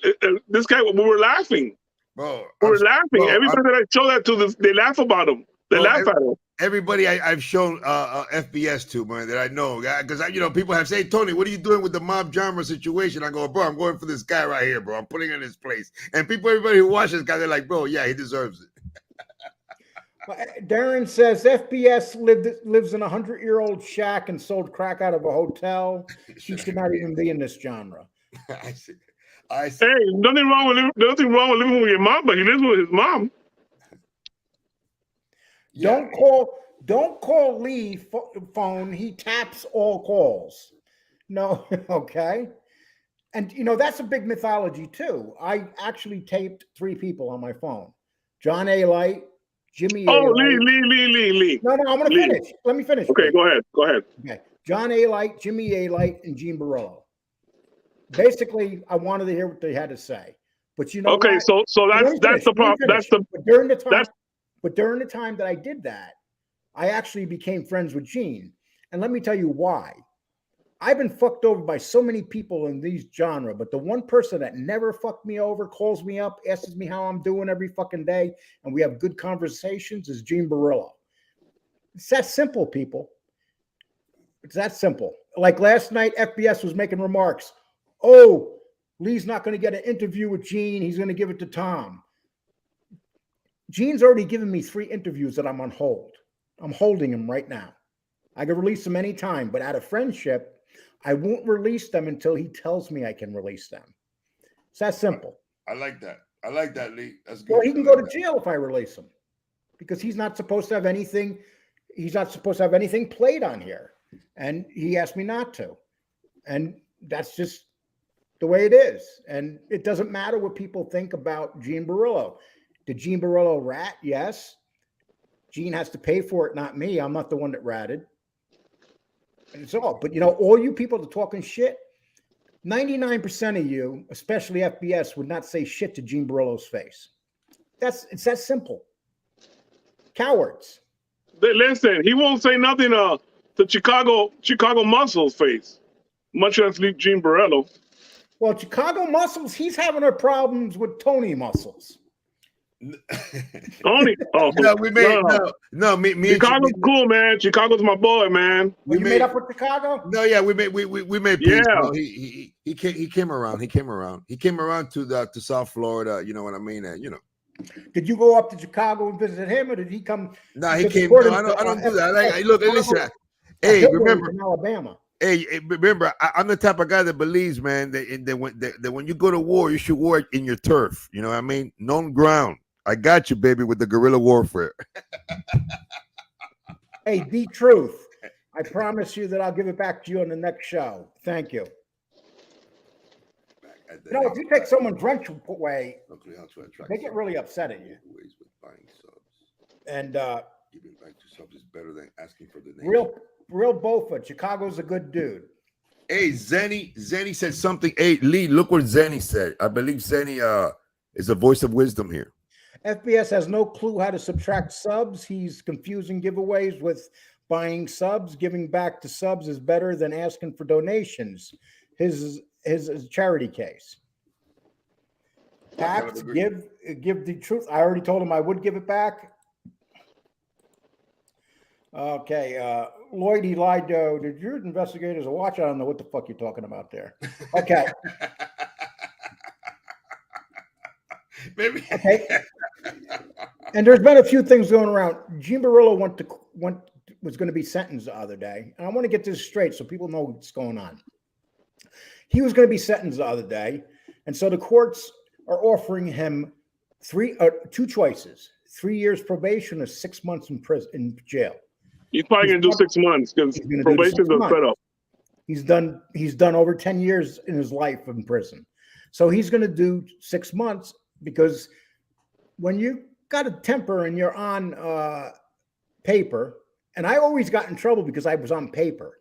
This guy, we were laughing. Bro, We were laughing. Everybody that I show that to, they laugh about him. They laugh at him. Everybody I've shown FBS to, man, that I know, because people have said, Tony, what are you doing with the mob genre situation? I go, bro, I'm going for this guy right here, bro. I'm putting him in his place. And everybody who watches this guy, they're like, bro, yeah, he deserves it. Darren says FBS lives in a 100-year-old shack and sold crack out of a hotel. He should not even be in this genre. I see. Hey, nothing wrong with living with your mom, but he lives with his mom. Yeah. Don't call Lee phone. He taps all calls. No, okay. And that's a big mythology too. I actually taped 3 people on my phone: John A. Light, Jimmy. Oh, Lee. No, I'm gonna finish. Let me finish. Okay, go ahead. Okay, John A. Light, Jimmy A. Light, and Gene Barillo. Basically, I wanted to hear what they had to say, but okay, what? so that's the problem. But during the time that I did that, I actually became friends with Gene, and let me tell you why. I've been fucked over by so many people in these genre, but the one person that never fucked me over, calls me up, asks me how I'm doing every fucking day, and we have good conversations, is Gene Barillo. It's that simple, people. It's that simple. Like last night, FBS was making remarks. Oh, Lee's not going to get an interview with Gene. He's going to give it to Tom. Gene's already given me 3 interviews that I'm on hold. I'm holding them right now. I can release them anytime, but out of friendship, I won't release them until he tells me I can release them. It's that simple. I like that. Lee. That's good. Well, he can go to jail if I release him, because he's not supposed to have anything. He's not supposed to have anything played on here, and he asked me not to, and that's just the way it is. And it doesn't matter what people think about Gene Barillo. Did Gene Barillo rat? Yes. Gene has to pay for it, not me. I'm not the one that ratted. And it's all. But all you people that are talking shit, 99% of you, especially FBS, would not say shit to Gene Barillo's face. It's that simple. Cowards. Listen, he won't say nothing to Chicago Muscles face, much less Gene Barillo. Well, Chicago Muscles, he's having her problems with Tony Muscles. Tony? Oh, no. Me. Chicago's cool, man. Chicago's my boy, man. You made up with Chicago? No, yeah, we made peace. Yeah. He came around. He came around to South Florida. You know what I mean? And Did you go up to Chicago and visit him, or did he come? No, he came. No, I don't do that. Look, listen. Hey, remember in Alabama. Hey, remember, I'm the type of guy that believes, man, that when you go to war, you should war in your turf. You know what I mean? Known ground. I got you, baby, with the guerrilla warfare. Hey, the truth. I promise you that I'll give it back to you on the next show. Thank you. If you take someone's rent away, they get really upset at you. And giving back to subs is better than asking for the name. Real Beaufort. Chicago's a good dude. Hey, Zenny said something. Hey, Lee, look what Zenny said. I believe Zenny is a voice of wisdom here. FBS has no clue how to subtract subs. He's confusing giveaways with buying subs. Giving back to subs is better than asking for donations. His is a charity case. Tax, give the truth. I already told him I would give it back. Okay, Lloyd, he lied. Did your investigators watch? I don't know what the fuck you're talking about there. Okay. Maybe. Okay. And there's been a few things going around. Gene Barillo was going to be sentenced the other day, and I want to get this straight so people know what's going on. He was going to be sentenced the other day, and so the courts are offering him two choices: 3 years probation or 6 months in prison, in jail. He's probably going to do 6 months because probation's a setup. He's done over 10 years in his life in prison, so he's going to do 6 months, because when you got a temper and you're on paper, and I always got in trouble because I was on paper.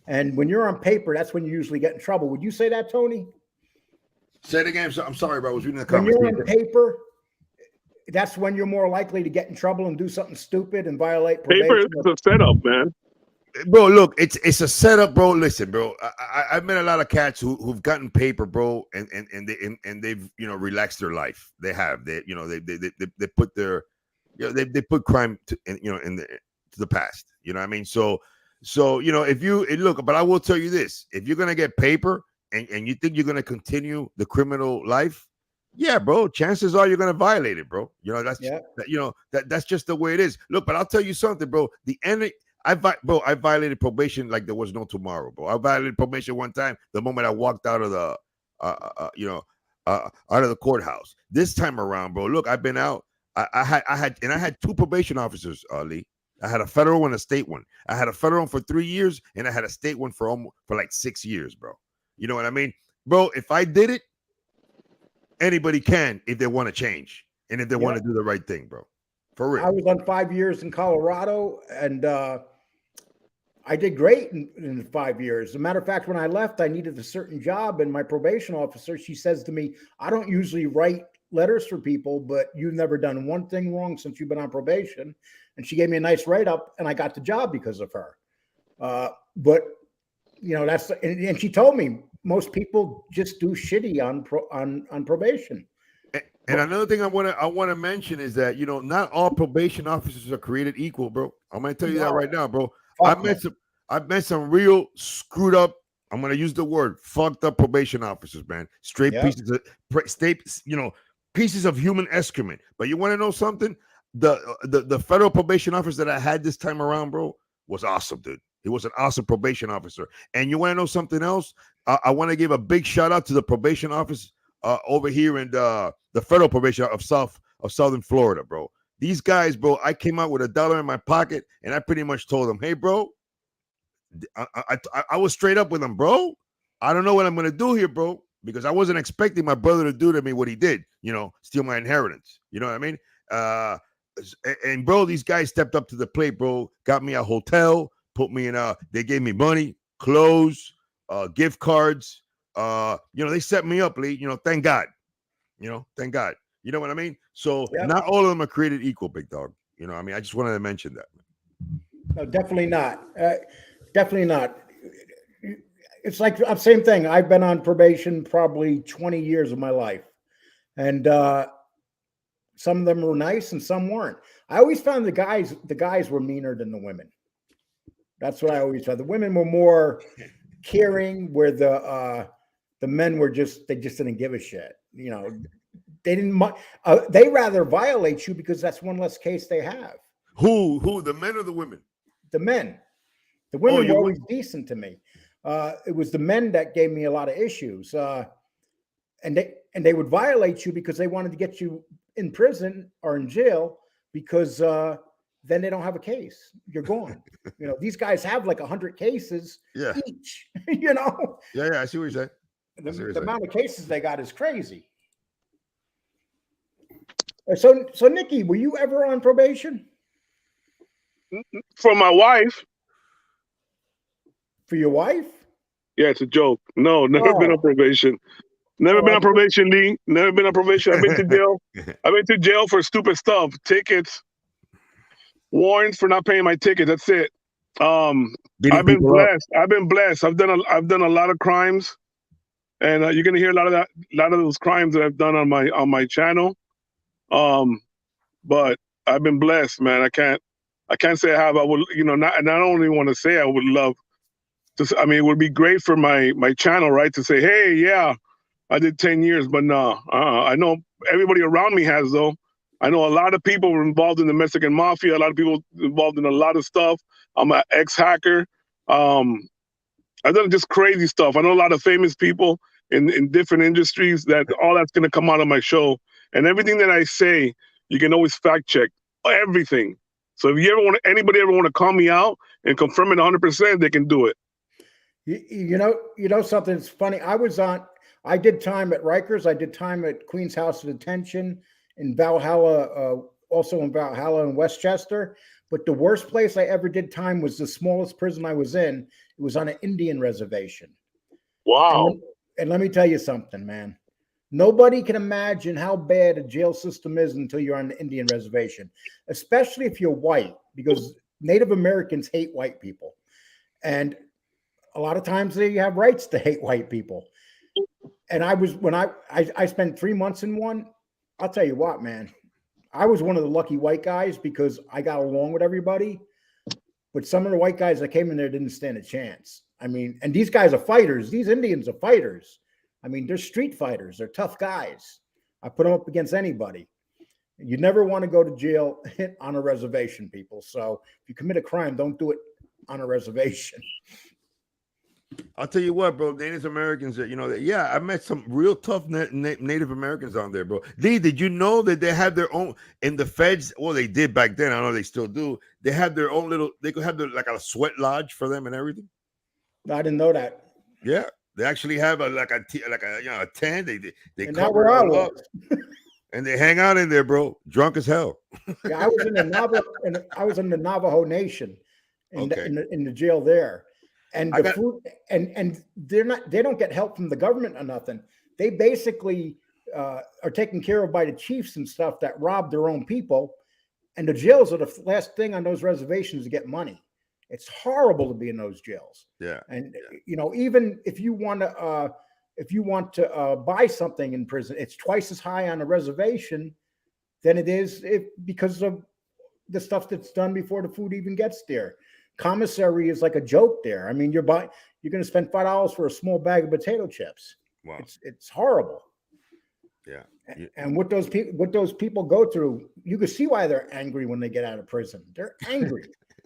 And when you're on paper, that's when you usually get in trouble. Would you say that, Tony? Say it again. I'm sorry, bro. I was reading the comments. When you're on paper, that's when you're more likely to get in trouble and do something stupid and violate probation. Paper is a setup, man. bro, look, it's a setup, bro. Listen, bro, I've met a lot of cats who've gotten paper, bro, and they've relaxed their life. They have they put their they put crime to the past. You know what I mean? So if you look, but I will tell you this: if you're gonna get paper and you think you're gonna continue the criminal life, yeah, bro, chances are you're gonna violate it, bro. That's just the way it is. Look, but I'll tell you something, bro. The end. I violated probation like there was no tomorrow, bro. I violated probation one time the moment I walked out of the, out of the courthouse. This time around, bro. Look, I've been out. I had two probation officers, Lee. I had a federal and a state one. I had a federal one for 3 years, and I had a state one for like 6 years, bro. You know what I mean, bro? If I did it, anybody can if they want to change and if they want to do the right thing, bro. For real. I was on 5 years in Colorado, and I did great in 5 years. As a matter of fact, when I left, I needed a certain job, and my probation officer, she says to me, I don't usually write letters for people, but you've never done one thing wrong since you've been on probation. And she gave me a nice write-up, and I got the job because of her. But, and she told me most people just do shitty on probation. And another thing I want to mention is that not all probation officers are created equal, bro. I'm gonna tell you that right now, bro. I've met some real screwed up. I'm gonna use the word fucked up probation officers, man. Straight pieces of human excrement. But you want to know something? The federal probation officer that I had this time around, bro, was awesome, dude. He was an awesome probation officer. And you want to know something else? I want to give a big shout out to the probation office over here in the federal probation of Southern Florida, bro. These guys, bro, I came out with $1 in my pocket, and I pretty much told them, hey, bro, I was straight up with them, bro. I don't know what I'm going to do here, bro, because I wasn't expecting my brother to do to me what he did, steal my inheritance. You know what I mean? And, bro, these guys stepped up to the plate, bro, got me a hotel, put me in they gave me money, clothes, gift cards. They set me up, Lee. Thank God. Thank God. You know what I mean? So not all of them are created equal, big dog. I just wanted to mention that. No, definitely not. Definitely not. It's like the same thing. I've been on probation probably 20 years of my life. And some of them were nice and some weren't. I always found the guys were meaner than the women. That's what I always found. The women were more caring, where the men were they just didn't give a shit. They didn't. They rather violate you because that's one less case they have. Who? The men or the women? The men. The women were always decent to me. It was the men that gave me a lot of issues. And they would violate you because they wanted to get you in prison or in jail because then they don't have a case. You're gone. These guys have like 100 cases each. Yeah, I see what you're saying. The amount of cases they got is crazy. So Nikki, were you ever on probation? For my wife. For your wife? Yeah, it's a joke. No, never been on probation. Never been on probation, Lee. Never been on probation. I've been to jail. I've been to jail for stupid stuff. Tickets, warrants for not paying my ticket. That's it. I've been blessed. I've been blessed. I've done a lot of crimes, and you're gonna hear a lot of those crimes that I've done on my channel. But I've been blessed, man. I can't say I have. I would, not, and I don't even want to say I would love to. I mean, it would be great for my channel, right, to say, hey, yeah, I did 10 years, but no, I know everybody around me has, though. I know a lot of people were involved in the Mexican mafia. A lot of people involved in a lot of stuff. I'm an ex-hacker. I've done just crazy stuff. I know a lot of famous people in different industries that all that's going to come out of my show. And everything that I say, you can always fact check everything. So if you anybody ever want to call me out and confirm it 100%, they can do it. You know something that's funny. I did time at Rikers. I did time at Queen's House of Detention in Valhalla, also in Valhalla and Westchester. But the worst place I ever did time was the smallest prison I was in. It was on an Indian reservation. Wow. And let me tell you something, man. Nobody can imagine how bad a jail system is until you're on the Indian reservation, especially if you're white, because Native Americans hate white people. And a lot of times they have rights to hate white people. And I spent 3 months in one. I'll tell you what, man, I was one of the lucky white guys because I got along with everybody. But some of the white guys that came in there didn't stand a chance. I mean, and these guys are fighters. These Indians are fighters. I mean, they're street fighters. They're tough guys. I put them up against anybody. You never want to go to jail on a reservation, people. So if you commit a crime, don't do it on a reservation. I'll tell you what, bro. Native Americans, yeah, I met some real tough Native Americans on there, bro. Did you know that they had their own in the feds? Well, they did back then. I know they still do. They had their own little. They could have like a sweat lodge for them and everything. I didn't know that. Yeah, they actually have a tent. They and cover where I it was. up, and they hang out in there, bro. Drunk as hell. Yeah, I was in the Navajo Nation in the jail there. And the food, and they don't get help from the government or nothing. They basically are taken care of by the chiefs and stuff that rob their own people. And the jails are the last thing on those reservations to get money. It's horrible to be in those jails. Yeah. And even if you want to buy something in prison, it's twice as high on a reservation than it is because of the stuff that's done before the food even gets there. Commissary is like a joke there. I mean, you're going to spend $5 for a small bag of potato chips. Wow. It's horrible. Yeah. And what those people go through, you can see why they're angry when they get out of prison. They're angry.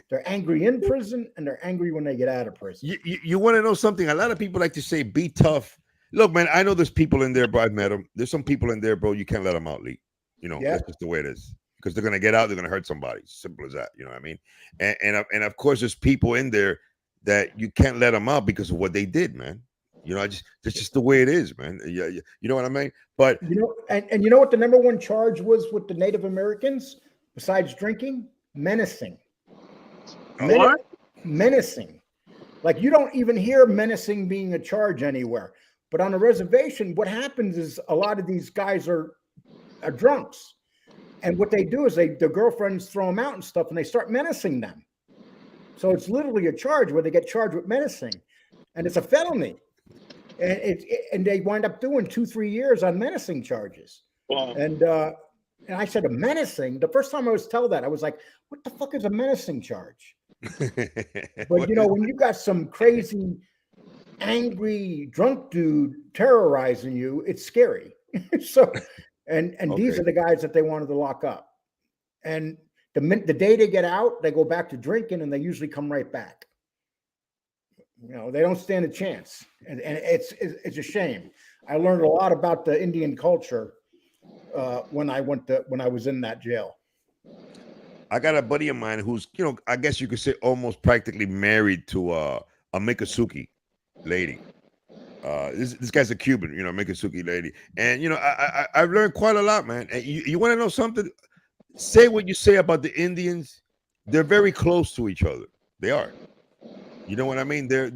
They're angry in prison and they're angry when they get out of prison. You want to know something? A lot of people like to say, be tough. Look, man, I know there's people in there, bro. I've met them. There's some people in there, bro. You can't let them out, Lee. That's just the way it is. Because they're gonna get out, they're gonna hurt somebody. Simple as that. You know what I mean? And of course, there's people in there that you can't let them out because of what they did, man. That's just the way it is, man. Yeah, you know what I mean? But and you know what the number one charge was with the Native Americans besides drinking? Menacing. What? Menacing. Like you don't even hear menacing being a charge anywhere. But on a reservation, what happens is a lot of these guys are drunks. And what they do is the girlfriends throw them out and stuff, and they start menacing them. So it's literally a charge where they get charged with menacing, and it's a felony. And they wind up doing 2-3 years on menacing charges. Wow. And I said a menacing. The first time I was told that, I was like, "What the fuck is a menacing charge?" But when you got some crazy, angry, drunk dude terrorizing you, it's scary. So. And these are the guys that they wanted to lock up. And the day they get out, they go back to drinking, and they usually come right back. They don't stand a chance, and it's a shame. I learned a lot about the Indian culture when I was in that jail. I got a buddy of mine who's I guess you could say almost practically married to a Miccosukee lady. This guy's a Cuban, Miccosukee lady, and I've learned quite a lot, man. And you want to know something? Say what you say about the Indians, they're very close to each other. They are. You know what I mean? They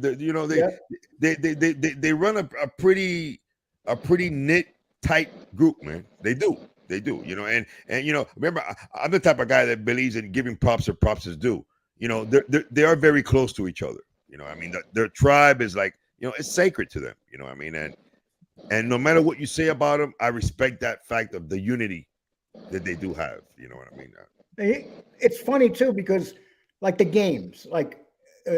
run a pretty knit, tight group, man. They do. And remember, I'm the type of guy that believes in giving props where props is due. They are very close to each other. I mean, their tribe is like. It's sacred to them, you know what I mean? And no matter what you say about them, I respect that fact of the unity that they do have, you know what I mean? It's funny too, because like the games, like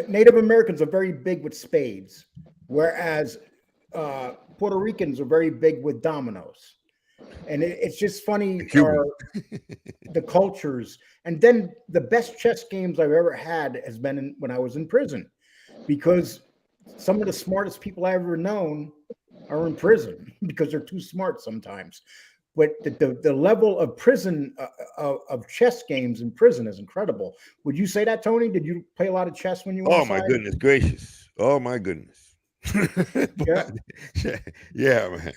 Native Americans are very big with spades, whereas Puerto Ricans are very big with dominoes. And it's just funny, the cultures. And then the best chess games I've ever had has been when I was in prison, because some of the smartest people I've ever known are in prison because they're too smart sometimes. But the level of prison of chess games in prison is incredible. Would you say that, Tony? Did you play a lot of chess when you were? Oh my goodness gracious! Oh my goodness! Yeah, man.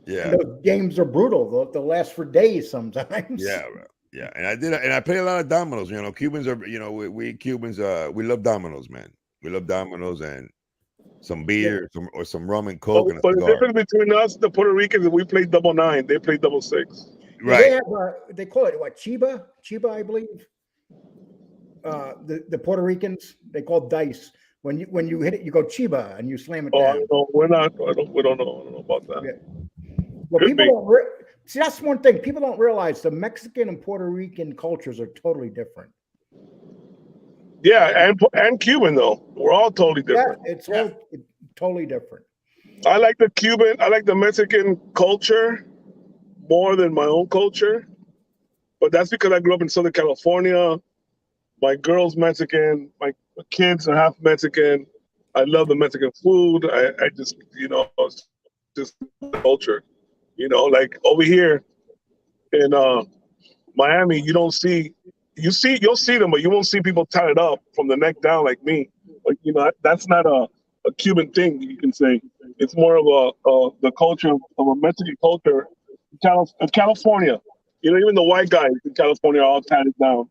Yeah, and those games are brutal. They'll last for days sometimes. Yeah, bro. Yeah, and I play a lot of dominoes. Cubans are. We Cubans. We love dominoes, man. We love dominoes and some beer, some rum and coke. But the difference between us, the Puerto Ricans, we play 99. They play 6. Right. They call it what? Chiba, I believe. The Puerto Ricans, they call dice. When you hit it, you go Chiba and you slam it Oh, I down. don't know. We're not. We don't know. I don't know about that. Yeah. Well, Could people be. don't see. That's one thing people don't realize. The Mexican and Puerto Rican cultures are totally different. Yeah, and Cuban though. We're all totally Yeah, different. it's all totally different. I like the Cuban. I like the Mexican culture more than my own culture, but that's because I grew up in Southern California. My girl's Mexican. My kids are half Mexican. I love the Mexican food. I just, it's just culture. Like over here in Miami, you don't see, you'll see them, but you won't see people tied up from the neck down like me. Like, that's not a Cuban thing, you can say. It's more of the culture of a Mexican culture of California. Even the white guys in California are all tied down.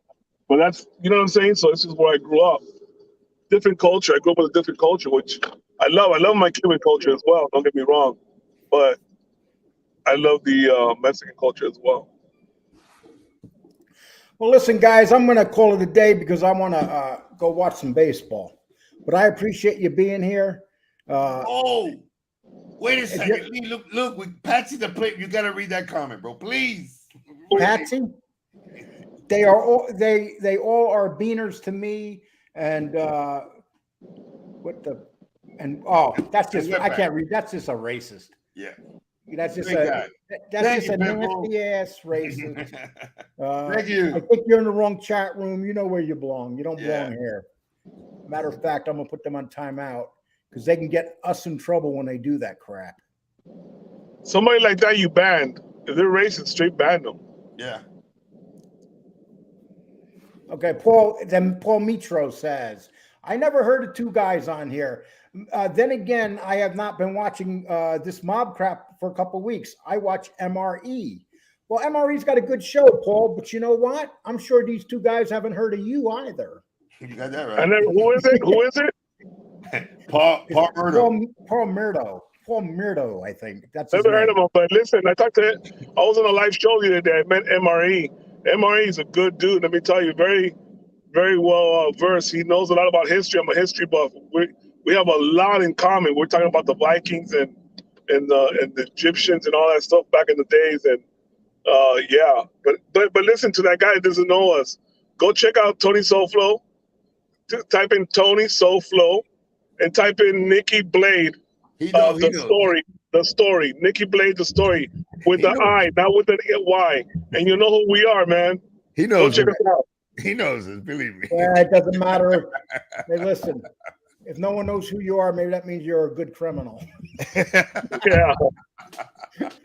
But that's, you know what I'm saying? So this is where I grew up. Different culture. I grew up with a different culture, which I love. I love my Cuban culture as well. Don't get me wrong. But I love the Mexican culture as well. Well, listen, guys, I'm going to call it a day because I want to go watch some baseball. But I appreciate you being here. Wait a second. Look, with Patsy the plate, you got to read that comment, bro. Please. Patsy, they are all they all are beaners to me. And that's just I can't read. That's just a racist. Yeah. That's just Thank a you, nasty ass racist. Thank you. I think you're in the wrong chat room. You know where you belong. You don't belong here. Matter of fact, I'm gonna put them on timeout because they can get us in trouble when they do that crap. Somebody like that you banned. If they're racist, straight ban them. Yeah. Okay, Paul Mitro says, I never heard of two guys on here. Then again, I have not been watching this mob crap for a couple of weeks. I watch MRE. Well, MRE's got a good show, Paul, but you know what? I'm sure these two guys haven't heard of you either. You got that right. And then who is it? Who is it? Paul Murdo. Paul Murdo, I think. That's Never heard of him, but listen, I was on a live show the other day. I met MRE. MRE is a good dude. Let me tell you, very, very well versed. He knows a lot about history. I'm a history buff. We have a lot in common. We're talking about the Vikings and the Egyptians and all that stuff back in the days. And yeah, but listen to that guy that doesn't know us. Go check out Tony So Flo. Type in Tony So Flo and type in Nikki Blade. The story. Nikki Blades, the story with the I, not with the Y. And you know who we are, man. He knows. Go check us out. He knows us, believe me. Yeah, it doesn't matter. Hey, listen, if no one knows who you are, maybe that means you're a good criminal. Yeah. If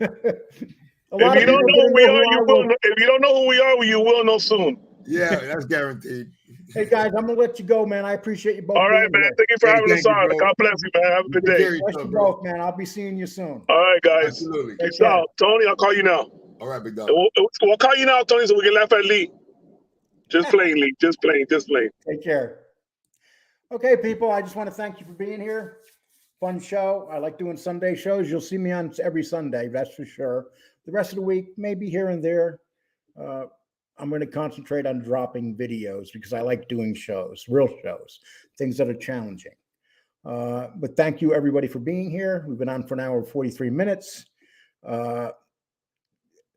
you don't know who we are, you will. If you don't know who we are, you will know soon. Yeah, that's guaranteed. Hey guys, I'm gonna let you go, man. I appreciate you both. All right, man. Thank you for having us on. God bless you, man. Have a good day. Bless you both, man. I'll be seeing you soon. All right, guys. Absolutely. Peace out. Tony, I'll call you now. All right, big dog. We'll call you now, Tony, so we can laugh at Lee. Just playing, Lee. Just playing. Take care. Okay, people, I just want to thank you for being here. Fun show. I like doing Sunday shows. You'll see me on every Sunday, that's for sure. The rest of the week, maybe here and there. I'm going to concentrate on dropping videos because I like doing shows, real shows, things that are challenging. But thank you, everybody, for being here. We've been on for an hour and 43 minutes. Real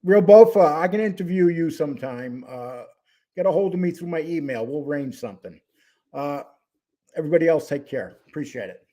Bofa, I can interview you sometime. Get a hold of me through my email. We'll arrange something. Everybody else, take care. Appreciate it.